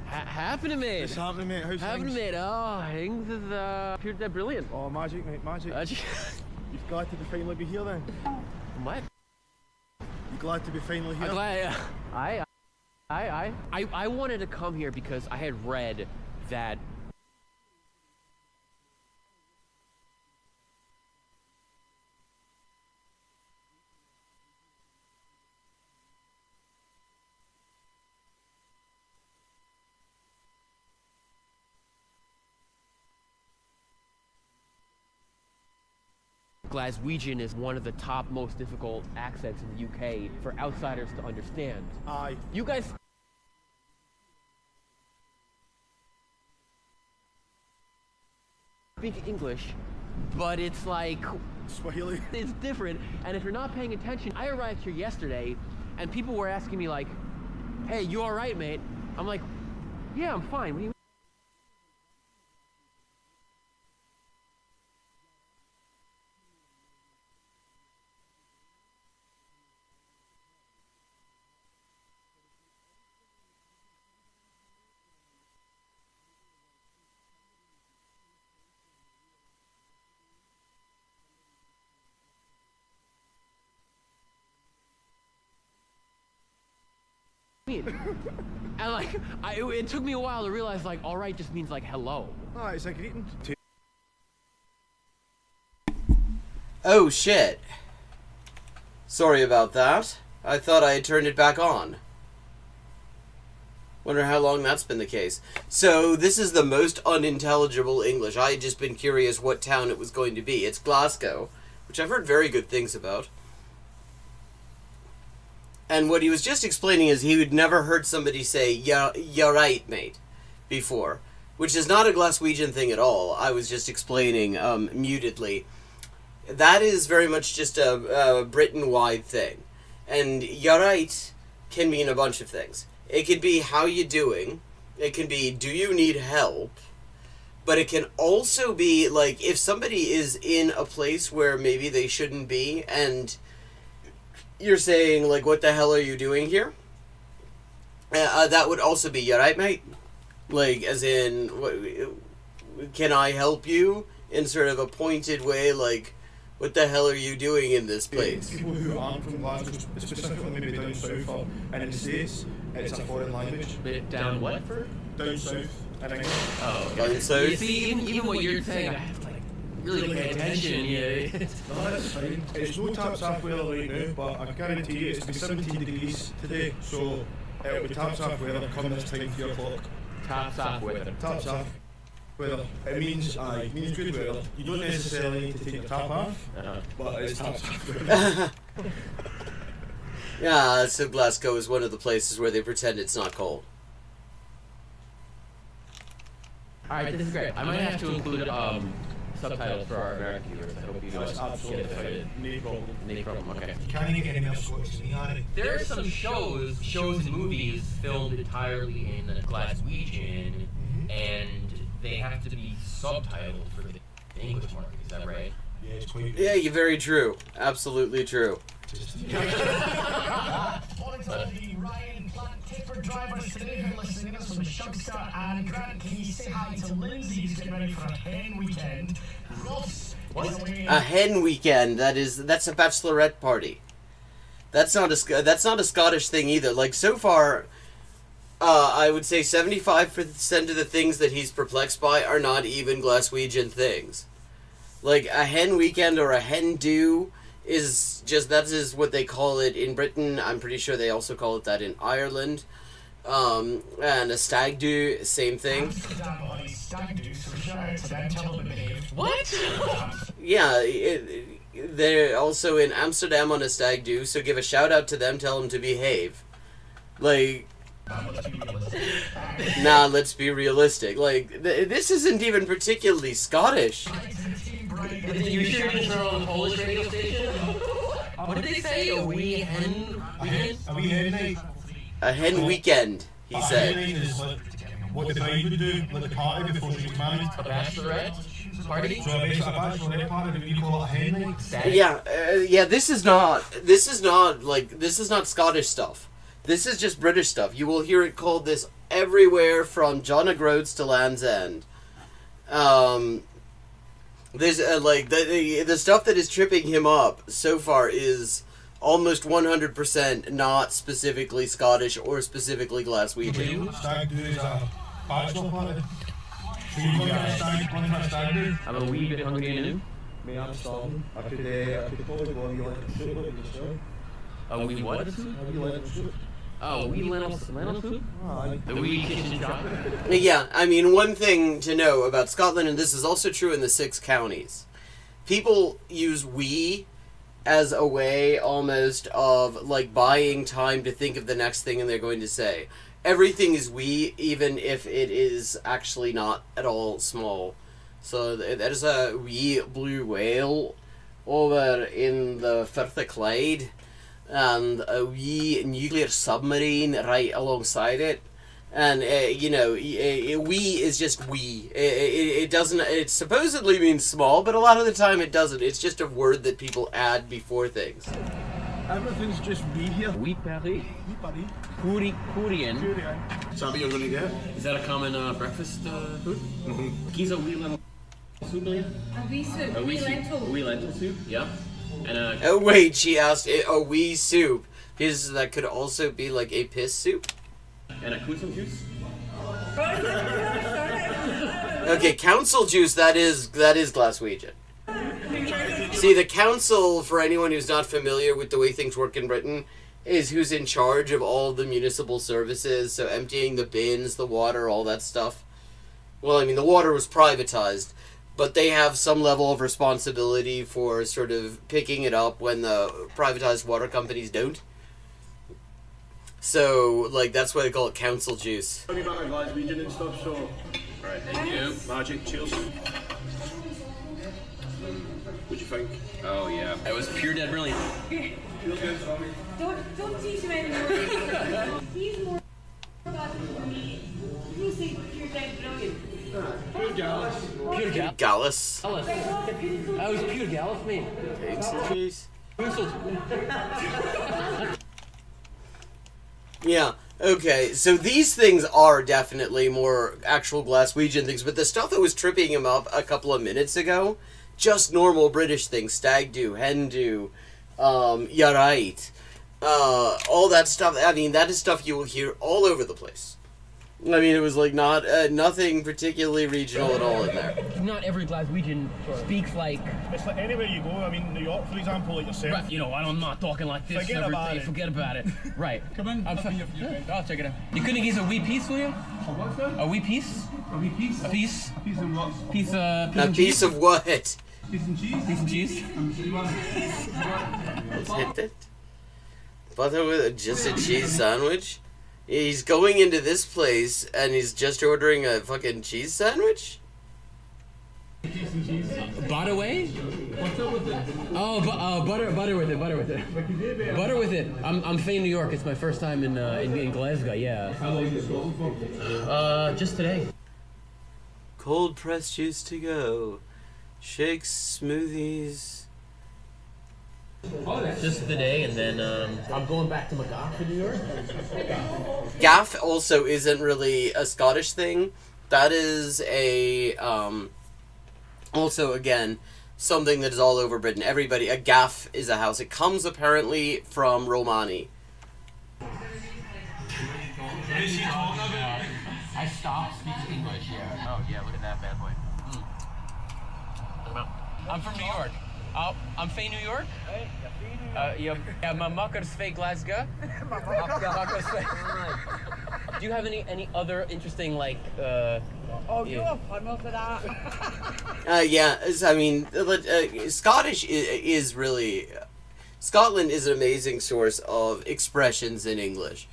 Happening, mate. What's happening, mate? How's Happening, things? mate. Oh, things is they're brilliant. Oh, magic, mate, magic. You glad to be finally be here then? What? You glad to be finally here? I'm glad. I wanted to come here because I had read that Glaswegian is one of the top most difficult accents in the UK for outsiders to understand. Aye. You guys speak English, but it's like Swahili. it's different. And if you're not paying attention, I arrived here yesterday and people were asking me like, hey, you all right, mate? I'm like, yeah, I'm fine. What do you mean? And like, it took me a while to realize like, all right just means like hello. Ah, it's a greeting. Oh shit. Sorry about that. I thought I had turned it back on. Wonder how long that's been the case. So, this is the most unintelligible English. I had just been curious what town it was going to be. It's Glasgow, which I've heard very good things about. And what he was just explaining is he had never heard somebody say, you're right, mate, before. Which is not a Glaswegian thing at all. I was just explaining, mutedly. That is very much just a Britain-wide thing. And you're right can mean a bunch of things. It could be, how you doing? It can be, do you need help? But it can also be, like, if somebody is in a place where maybe they shouldn't be, and you're saying, like, what the hell are you doing here? That would also be, you right, mate? Like, as in, can I help you? In sort of a pointed way, like, what the hell are you doing in this place? People who aren't from Glasgow, specifically maybe down south or in the States, it's a foreign language. Down what for? Down south, I think. Oh, okay. Down south? You see, even what you're saying, I have to like really pay attention. Yeah. No, that's fine. It's no taps half weather right now, but I guarantee you it's to be 17 degrees today, so it'll be taps half weather come this time 3 o'clock. Taps off weather. Taps off weather. It means good weather. You don't necessarily need to take your tap off, but it's taps off weather. Yeah, so Glasgow is one of the places where they pretend it's not cold. Alright, this is great. I might have to include subtitles for our American viewers. I hope you guys get excited. No problem. No problem, okay. Can you get any more Scottish than me, are they? There are some shows and movies filmed entirely in Glaswegian, and they have to be subtitled for the English market. Is that right? Yeah, it's quite. Yeah, you're very true. Absolutely true. Morning to all the Ryan Plant Tipper drivers today who are listening to us from Shugstar, and Grant, can you say hi to Lindsay who's getting ready for a hen weekend? Ross, A hen weekend. That's a bachelorette party. That's not a Scottish thing either. Like so far, I would say 75% of the things that he's perplexed by are not even Glaswegian things. Like a hen weekend or a hen do is just that is what they call it in Britain. I'm pretty sure they also call it that in Ireland. And a stag do, same thing. What? Yeah, they're also in Amsterdam on a stag do, so give a shout out to them, tell them to behave. Like, nah, let's be realistic. Like, this isn't even particularly Scottish. You sure didn't turn on the Polish radio station? What did they say? A wee hen weekend? A wee hen night. A hen weekend, he said. A hen night is like what the bride would do, like the party before she gets married. A bachelorette party? So a bachelorette party, we call it a hen night. Yeah, this is not Scottish stuff. This is just British stuff. You will hear it called this everywhere from John O'Groats to Land's End. There's the stuff that is tripping him up so far is almost 100% not specifically Scottish or specifically Glaswegian. Stag do is a bachelor party. So you want a stag do? I'm a wee bit hungry now. Me, I'm starving. I could probably go and get like a soup like yourself. A wee what? A wee lentil soup. Oh, wee lentil soup? The wee kitchen chocolate? Yeah, I mean, one thing to know about Scotland, and this is also true in the 6 counties, people use we as a way almost of, like, buying time to think of the next thing and they're going to say. Everything is we, even if it is actually not at all small. So there's a wee blue whale over in the Firth of Clyde, and a wee nuclear submarine right alongside it. And, we is just we. It doesn't, it supposedly means small, but a lot of the time it doesn't. It's just a word that people add before things. Everything's just we here. Wee Paris. Wee Paris. Korean. Is that what you're going to get? Is that a common breakfast food? Mm-hmm. He's a wee lentil soup, Leah? A wee soup, A wee lentil. A wee lentil soup, yeah. And Oh wait, she asked a wee soup. Because that could also be like a piss soup. And a council juice. Okay, council juice, that is Glaswegian. See, the council, for anyone who's not familiar with the way things work in Britain, is who's in charge of all the municipal services, so emptying the bins, the water, all that stuff. Well, I mean, the water was privatized, but they have some level of responsibility for sort of picking it up when the privatized water companies don't. So, like, that's why they call it council juice. I'll be back at Glaswegian and stuff, so... Alright, thank you. Magic, cheers. What'd you think? Oh, yeah. It was pure dead brilliant. Feels good, Tommy. Don't teach him anymore. He's more about me. You say you're dead brilliant. Pure gallus. Pure Gallus. I was pure gallus, mate. Council juice. Yeah, okay, so these things are definitely more actual Glaswegian things, but the stuff that was tripping him up a couple of minutes ago, just normal British things, stag do, hen do, you're right, all that stuff, I mean, that is stuff you will hear all over the place. I mean, it was like not nothing particularly regional at all in there. Not every Glaswegian speaks like. It's like anywhere you go. I mean, New York, for example, like yourself. Right, you know, I'm not talking like this. Forget about it. Forget about it. Right. Come in. I'll check it out. You couldn't give us a wee piece, will you? What's that? A wee piece? A wee piece? A piece? A piece of what? Piece A and piece cheese? of what? Piece and cheese? Piece and cheese? Hit it. Butter with just a cheese sandwich? He's going into this place and he's just ordering a fucking cheese sandwich? Butter away? What's up with it? Oh, butter with it. Butter with it. I'm from New York. It's my first time in Glasgow. Yeah. How long is it for? Just today. Cold pressed juice to go. Shakes, smoothies. Just today, and then I'm going back to McGough in New York. Gaff also isn't really a Scottish thing. That is a also again something that is all over Britain. Everybody, a gaff is a house. It comes apparently from Romani. I stopped speaking English. Yeah. Oh yeah, look at that bad boy. I'm from New York. I'm from New York. Yeah, my mucker's fake Glasgow. Do you have any other interesting like? Yeah, I mean, Scottish is really. Scotland is an amazing source of expressions in English.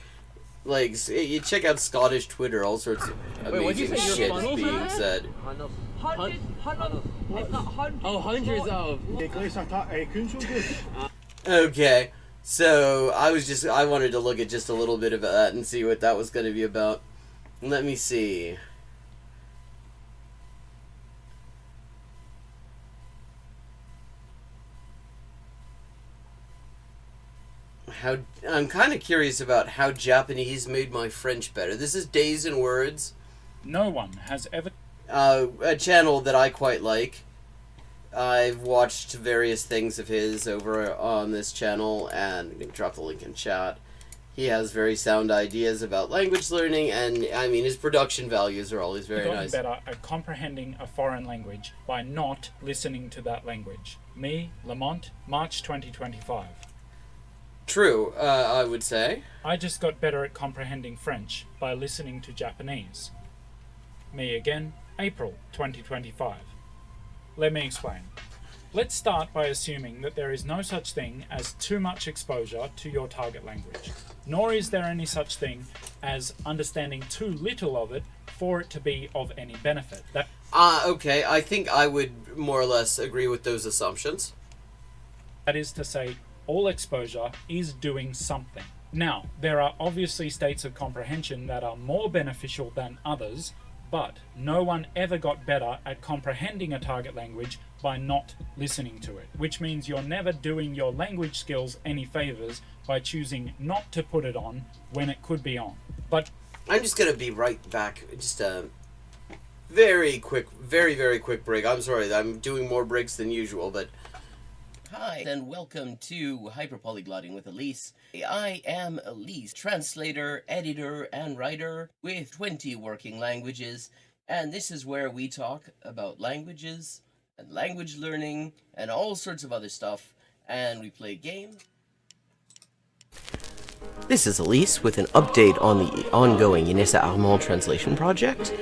Like, you check out Scottish Twitter, all sorts of amazing shit is being said. Hundreds, if not hundreds. Oh, hundreds of. Okay, so I wanted to look at just a little bit of that and see what that was going to be about. Let me see. I'm kind of curious about how Japanese made my French better. This is Days and Words. No one has ever... A channel that I quite like. I've watched various things of his over on this channel, and I'm going to drop the link in chat. He has very sound ideas about language learning, and I mean, his production values are always very nice. better at comprehending a foreign language by not listening to that language. Me, Lamont, March 2025. True, I would say. I just got better at comprehending French by listening to Japanese. Me again, April 2025. Let me explain. Let's start by assuming that there is no such thing as too much exposure to your target language, nor is there any such thing as understanding too little of it for it to be of any benefit. Okay, I think I would more or less agree with those assumptions. That is to say, all exposure is doing something. Now, there are obviously states of comprehension that are more beneficial than others, but no one ever got better at comprehending a target language by not listening to it, which means you're never doing your language skills any favors by choosing not to put it on when it could be on. But I'm just gonna be right back. Just a very quick, very quick break. I'm sorry, I'm doing more breaks than usual, but Hi, and welcome to Hyperpolyglotting with Elise. I am Elise, translator, editor, and writer with 20 working languages, and this is where we talk about languages and language learning and all sorts of other stuff, and we play games. This is Elise with an update on the ongoing Inessa Armand translation project.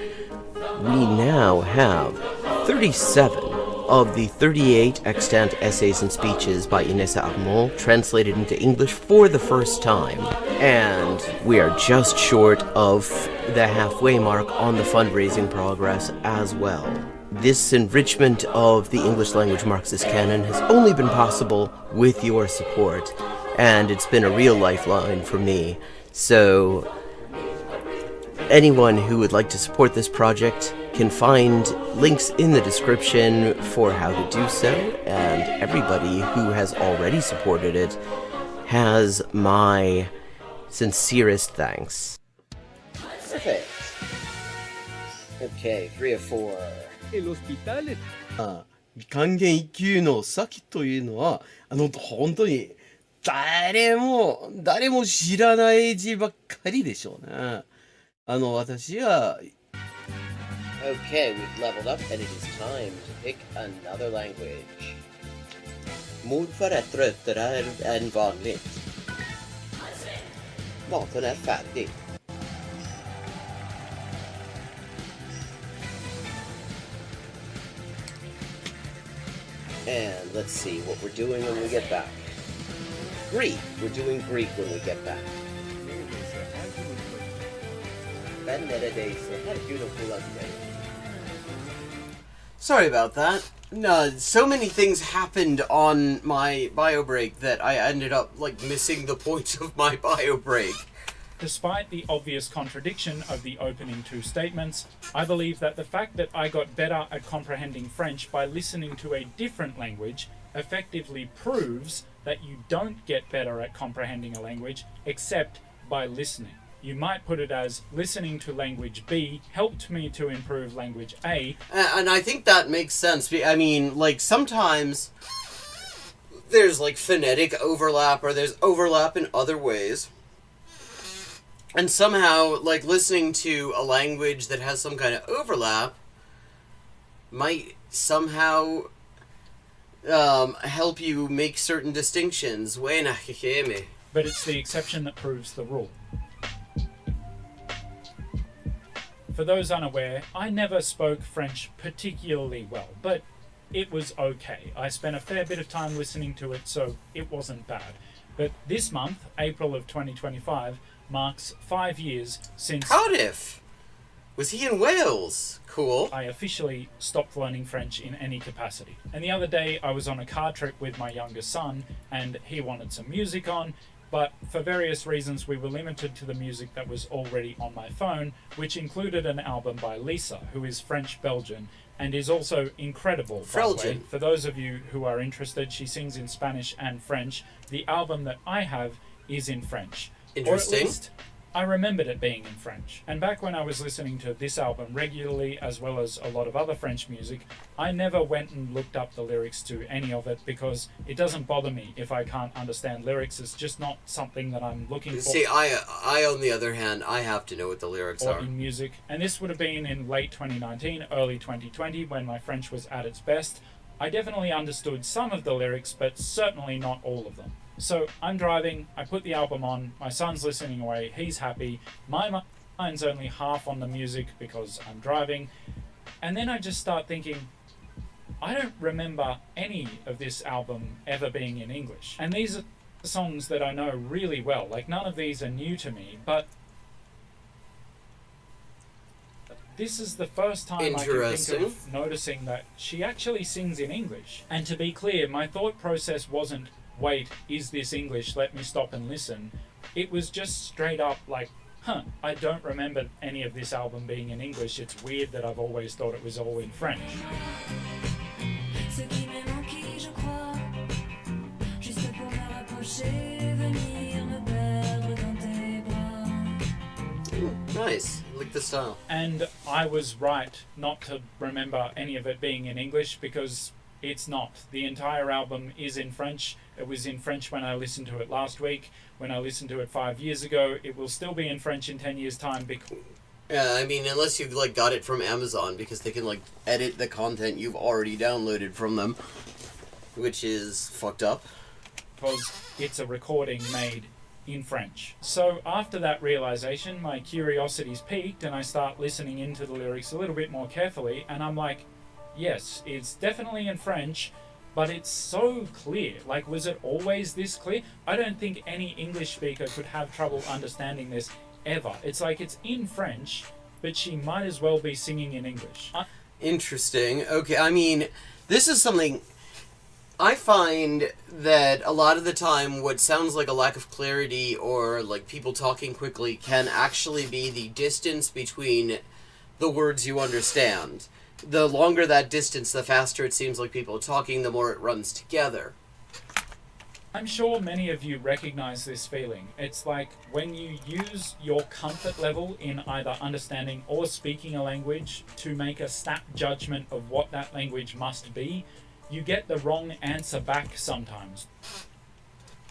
We now have 37 of the 38 extant essays and speeches by Inessa Armand translated into English for the first time. And we are just short of the halfway mark on the fundraising progress as well. This enrichment of the English language Marxist canon has only been possible with your support, and it's been a real lifeline for me. So anyone who would like to support this project can find links in the description for how to do so, and everybody who has already supported it has my sincerest thanks. Perfect. Okay, 3 of 4. 還元一級の先というのは本当に誰も知らない字ばっかりでしょうね。Okay, we've leveled up and it is time to pick another language. Morförrätter än vanligt. Maten är färdig. And let's see what we're doing when we get back. Greek. We're doing Greek when we get back. Sorry about that. No, so many things happened on my bio break that I ended up missing the point of my bio break. Despite the obvious contradiction of the opening two statements, I believe that the fact that I got better at comprehending French by listening to a different language effectively proves that you don't get better at comprehending a language except by listening. You might put it as listening to language B helped me to improve language A. And I think that makes sense. I mean, sometimes there's phonetic overlap or there's overlap in other ways. And somehow, listening to a language that has some kind of overlap might somehow help you make certain distinctions. But it's the exception that proves the rule. For those unaware, I never spoke French particularly well, but it was okay. I spent a fair bit of time listening to it, so it wasn't bad. But this month, April of 2025, marks 5 years since... Cardiff! Was he in Wales? Cool. I officially stopped learning French in any capacity. And the other day, I was on a car trip with my younger son, and he wanted some music on, but for various reasons we were limited to the music that was already on my phone, which included an album by Lisa, who is French-Belgian, and is also incredible, by the way. For those of you who are interested, she sings in Spanish and French. The album that I have is in French. Interesting. Or at least, I remembered it being in French. And back when I was listening to this album regularly, as well as a lot of other French music, I never went and looked up the lyrics to any of it because it doesn't bother me if I can't understand lyrics. It's just not something that I'm looking for. See, I on the other hand, I have to know what the lyrics are. In music. And this would have been in late 2019, early 2020, when my French was at its best. I definitely understood some of the lyrics, but certainly not all of them. So I'm driving, I put the album on, my son's listening away, he's happy, my mind's only half on the music because I'm driving, and then I just start thinking, I don't remember any of this album ever being in English. And these are songs that I know really well, none of these are new to me, but this is the first time I can think of noticing that she actually sings in English. And to be clear, my thought process wasn't, wait, is this English? Let me stop and listen. It was just straight up I don't remember any of this album being in English. It's weird that I've always thought it was all in French. Nice. I like the style. And I was right not to remember any of it being in English because it's not. The entire album is in French. It was in French when I listened to it last week. When I listened to it 5 years ago, it will still be in French in 10 years' time. Yeah, I mean, unless you got it from Amazon, because they can edit the content you've already downloaded from them, which is fucked up. Because it's a recording made in French. So after that realization, my curiosity's peaked, and I start listening into the lyrics a little bit more carefully, and I'm like, yes, it's definitely in French, but it's so clear. Was it always this clear? I don't think any English speaker could have trouble understanding this ever. It's it's in French, but she might as well be singing in English. Interesting. Okay, I mean, this is something I find that a lot of the time what sounds like a lack of clarity or people talking quickly can actually be the distance between the words you understand. The longer that distance, the faster it seems like people are talking, the more it runs together. I'm sure many of you recognize this feeling. It's when you use your comfort level in either understanding or speaking a language to make a snap judgment of what that language must be, you get the wrong answer back sometimes.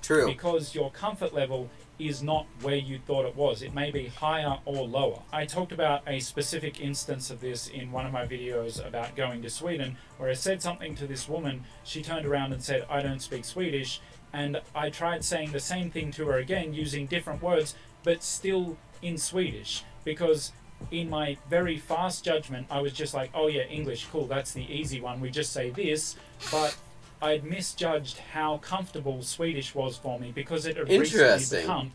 True. Because your comfort level is not where you thought it was. It may be higher or lower. I talked about a specific instance of this in one of my videos about going to Sweden, where I said something to this woman. She turned around and said, I don't speak Swedish. And I tried saying the same thing to her again using different words, but still in Swedish, because in my very fast judgment, I was just like, oh yeah, English, cool, that's the easy one, we just say this. But I'd misjudged how comfortable Swedish was for me, because it had recently become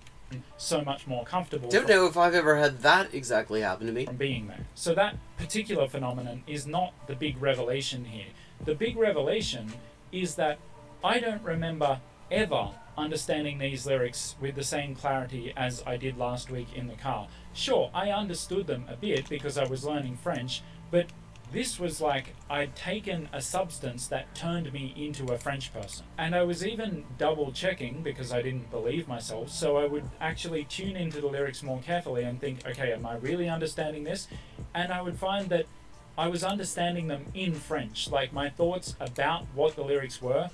so much more comfortable. Don't know if I've ever had that exactly happen to me. From being there. So that particular phenomenon is not the big revelation here. The big revelation is that I don't remember ever understanding these lyrics with the same clarity as I did last week in the car. Sure, I understood them a bit because I was learning French, but this was like I'd taken a substance that turned me into a French person. And I was even double checking because I didn't believe myself, so I would actually tune into the lyrics more carefully and think, okay, am I really understanding this? And I would find that I was understanding them in French. Like my thoughts about what the lyrics were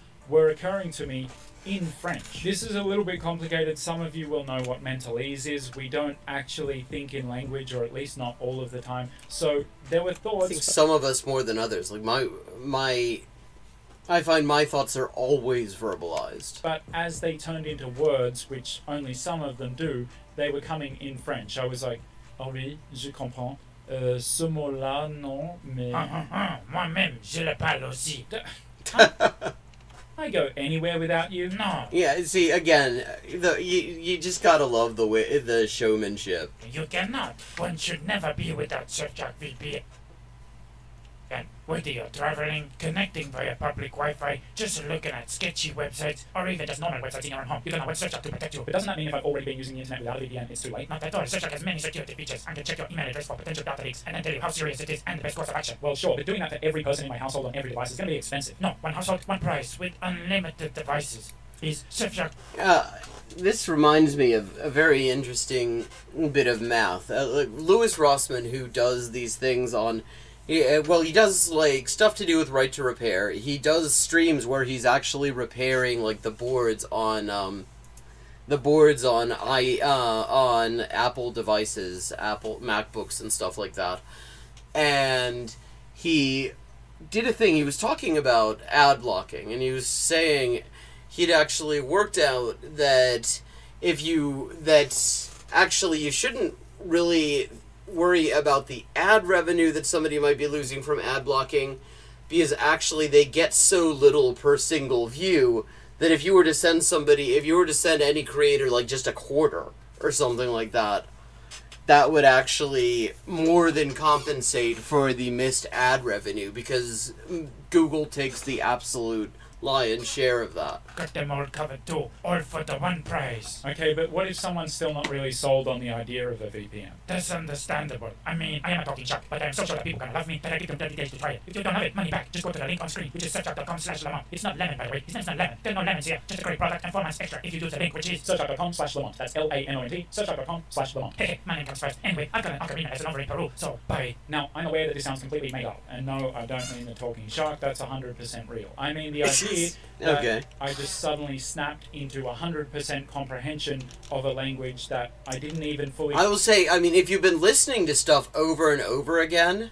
occurring to me in French. This is a little bit complicated. Some of you will know what mental ease is. We don't actually think in language, or at least not all of the time. So there were thoughts. I think some of us more than others. Like I find my thoughts are always verbalized. But as they turned into words, which only some of them do, they were coming in French. I was like, oh oui, je comprends. Ce mot-là, non, mais... Moi-même, je le parle aussi. I go anywhere without you? No. Yeah, see, again, you just gotta love the showmanship. You cannot. One should never be without Surfshark VPN. And whether you're traveling, connecting via public Wi-Fi, just looking at sketchy websites, or even just normal websites in your own home, you don't know what Surfshark to protect you. But doesn't that mean if I've already been using the internet without a VPN, it's too late? Not at all. Surfshark has many security features and can check your email address for potential data leaks and then tell you how serious it is and the best course of action. Well, sure, but doing that for every person in my household on every device is going to be expensive. No, one household, one price with unlimited devices is Surfshark. This reminds me of a very interesting bit of math. Louis Rossmann, who does these things on... he does, like, stuff to do with right to repair. He does streams where he's actually repairing, like, the boards on on Apple devices, Apple MacBooks and stuff like that. And he did a thing. He was talking about ad blocking, and he was saying he'd actually worked out that you shouldn't really worry about the ad revenue that somebody might be losing from ad blocking, because actually they get so little per single view that if you were to send any creator like just a quarter or something like that, that would actually more than compensate for the missed ad revenue, because Google takes the absolute lion's share of that. Got them all covered too, all for the one price. Okay, but what if someone's still not really sold on the idea of a VPN? That's understandable. I mean, I am a talking shark, but I am so sure that people gonna love me that I give them 30 days to try it. If you don't have it, money back. Just go to the link on screen, which is surfshark.com/Lamont. It's not lemon, by the way. His name's not lemon. There are no lemons here. Just a great product and 4 months extra if you use the link, which is surfshark.com/Lamont. That's LAMONT. Surfshark.com/Lamont. Hey, my name comes first. Anyway, I've got an ocarina as an over in Peru, so bye. Now, I'm aware that this sounds completely made up, and no, I don't mean the talking shark. That's 100% real. I mean the idea that Okay. I just suddenly snapped into 100% comprehension of a language that I didn't even fully... I will say, I mean, if you've been listening to stuff over and over again,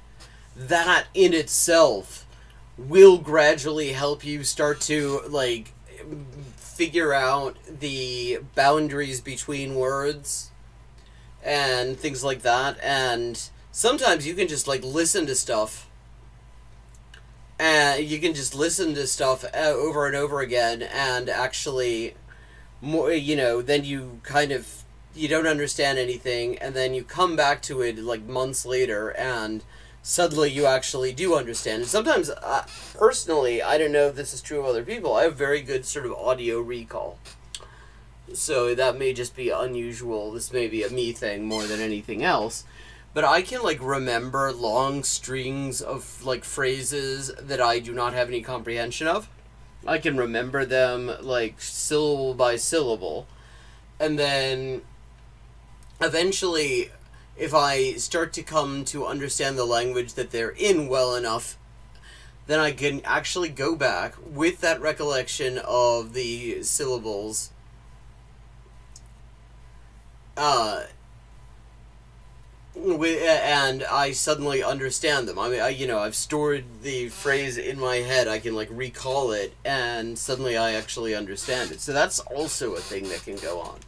that in itself will gradually help you start to, like, figure out the boundaries between words and things like that. And sometimes you can just, like, listen to stuff. And you can just listen to stuff over and over again, and actually, more, then you don't understand anything, and then you come back to it like months later, and suddenly you actually do understand. And sometimes, personally, I don't know if this is true of other people, I have very good sort of audio recall. So that may just be unusual. This may be a me thing more than anything else. But I can, like, remember long strings of, like, phrases that I do not have any comprehension of. I can remember them, like, syllable by syllable. And then, eventually, if I start to come to understand the language that they're in well enough, then I can actually go back with that recollection of the syllables and I suddenly understand them. I mean, I've stored the phrase in my head. I can like recall it, and suddenly I actually understand it. So that's also a thing that can go on.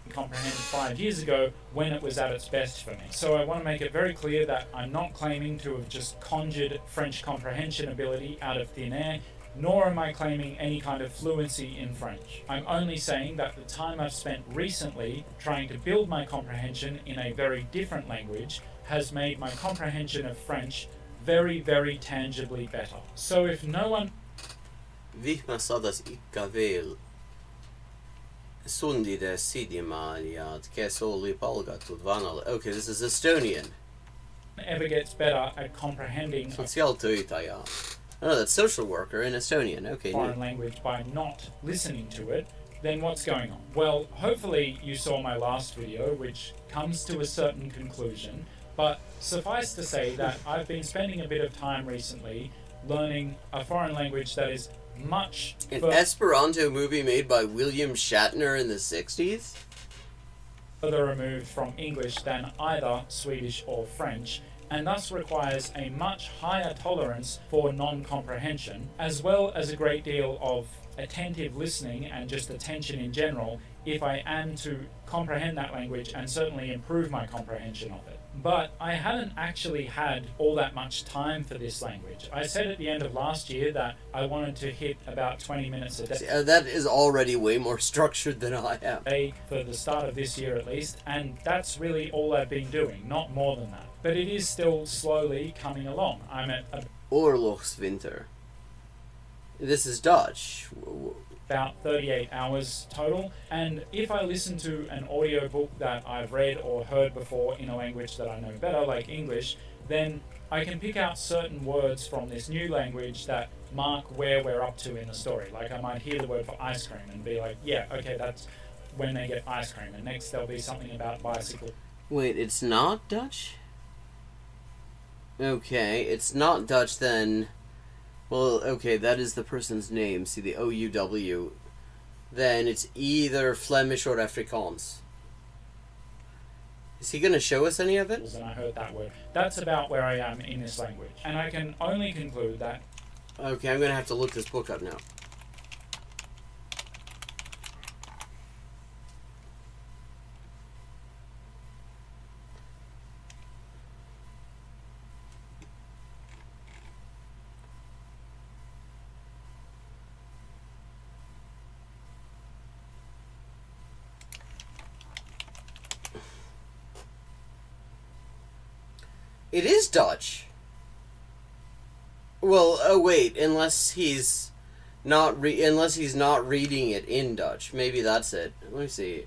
Comprehend 5 years ago when it was at its best for me. So I want to make it very clear that I'm not claiming to have just conjured French comprehension ability out of thin air, nor am I claiming any kind of fluency in French. I'm only saying that the time I've spent recently trying to build my comprehension in a very different language has made my comprehension of French very, very tangibly better. So if no one... Vihmasadas ikkavel sundide sidimaliat kesoli palgatud vanal. Okay, this is Estonian. ever gets better at comprehending Sotsiaaltöötaja. Oh, that's social worker in Estonian. Okay. Foreign language by not listening to it, then what's going on? Well, hopefully you saw my last video, which comes to a certain conclusion, but suffice to say that I've been spending a bit of time recently learning a foreign language that is much... An Esperanto movie made by William Shatner in the 60s? Further removed from English than either Swedish or French, and thus requires a much higher tolerance for non-comprehension, as well as a great deal of attentive listening and just attention in general, if I am to comprehend that language and certainly improve my comprehension of it. But I haven't actually had all that much time for this language. I said at the end of last year that I wanted to hit about 20 minutes a day. That is already way more structured than I am. For the start of this year at least, and that's really all I've been doing, not more than that. But it is still slowly coming along. I'm at Oorlogswinter. This is Dutch. About 38 hours total, and if I listen to an audiobook that I've read or heard before in a language that I know better, like English, then I can pick out certain words from this new language that mark where we're up to in the story. Like I might hear the word for ice cream and be like, yeah, okay, that's when they get ice cream, and next there'll be something about bicycle. Wait, it's not Dutch? Okay, it's not Dutch then. Well, okay, that is the person's name. See the O-U-W. Then it's either Flemish or Afrikaans. Is he going to show us any of it? And I heard that word. That's about where I am in this language. And I can only conclude that... Okay, I'm going to have to look this book up now. It is Dutch. Well, oh wait, unless he's not reading it in Dutch. Maybe that's it. Let me see.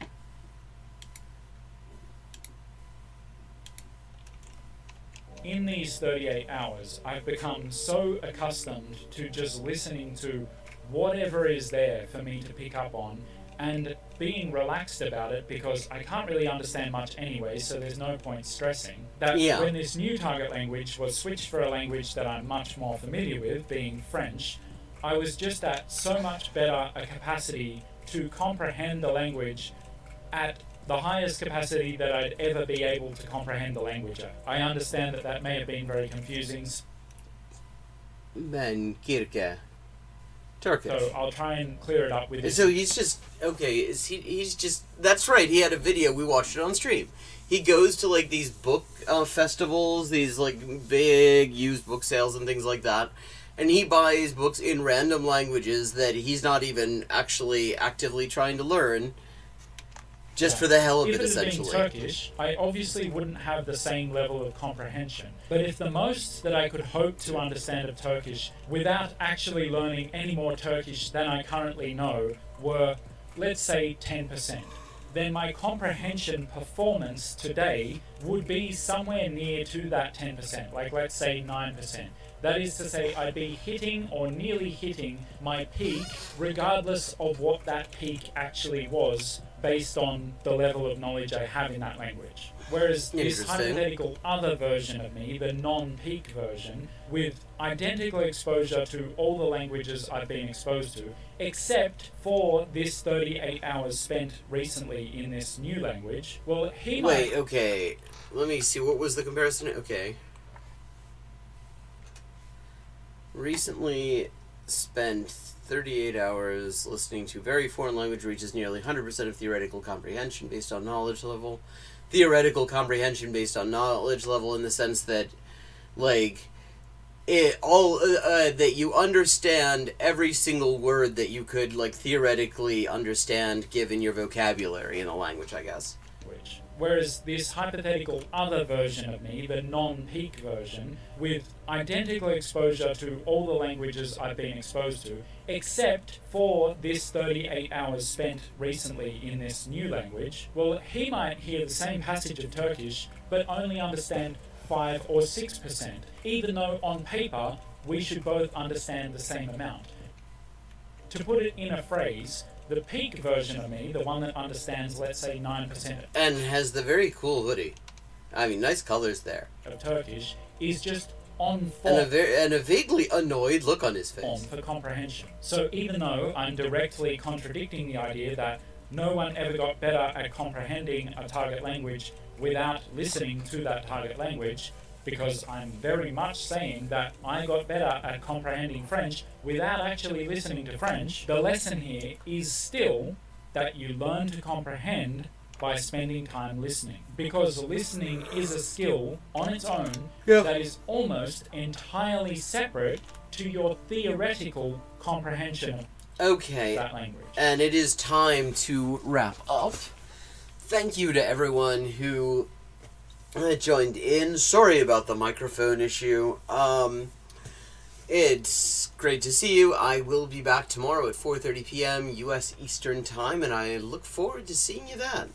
In these 38 hours, I've become so accustomed to just listening to whatever is there for me to pick up on and being relaxed about it because I can't really understand much anyway, so there's no point stressing. That when this new target language was switched for a language that I'm much more familiar with, being French, I was just at so much better a capacity to comprehend the language at the highest capacity that I'd ever be able to comprehend the language at. I understand that that may have been very confusing. Ben Kirke. Turkish. So I'll try and clear it up with this. So he's just, okay, he's just, that's right, he had a video, we watched it on stream. He goes to, like, these book festivals, these, like, big used book sales and things like that, and he buys books in random languages that he's not even actually actively trying to learn, just for the hell of it, essentially. If it had been Turkish, I obviously wouldn't have the same level of comprehension. But if the most that I could hope to understand of Turkish, without actually learning any more Turkish than I currently know, were, let's say, 10%, then my comprehension performance today would be somewhere near to that 10%, like let's say 9%. That is to say, I'd be hitting or nearly hitting my peak, regardless of what that peak actually was, based on the level of knowledge I have in that language. Whereas this Interesting. hypothetical other version of me, the non-peak version, with identical exposure to all the languages I've been exposed to, except for this 38 hours spent recently in this new language, well, he might... Wait, okay. Let me see. What was the comparison? Okay. Recently spent 38 hours listening to very foreign language reaches nearly 100% of theoretical comprehension based on knowledge level. Theoretical comprehension based on knowledge level in the sense that, like, it all that you understand every single word that you could, like, theoretically understand given your vocabulary in a language, I guess. Whereas this hypothetical other version of me, the non-peak version, with identical exposure to all the languages I've been exposed to, except for this 38 hours spent recently in this new language, well, he might hear the same passage of Turkish, but only understand 5 or 6%, even though on paper we should both understand the same amount. To put it in a phrase, the peak version of me, the one that understands, let's say, 9% And has the very cool hoodie. I mean, nice colors there. of Turkish, is just on form. And a vaguely annoyed look on his face. For comprehension. So even though I'm directly contradicting the idea that no one ever got better at comprehending a target language without listening to that target language, because I'm very much saying that I got better at comprehending French without actually listening to French, the lesson here is still that you learn to comprehend by spending time listening. Because listening is a skill on its own that is almost entirely separate to your theoretical comprehension of that language. And it is time to wrap up. Thank you to everyone who joined in. Sorry about the microphone issue. It's great to see you. I will be back tomorrow at 4:30 p.m. U.S. Eastern Time, and I look forward to seeing you then.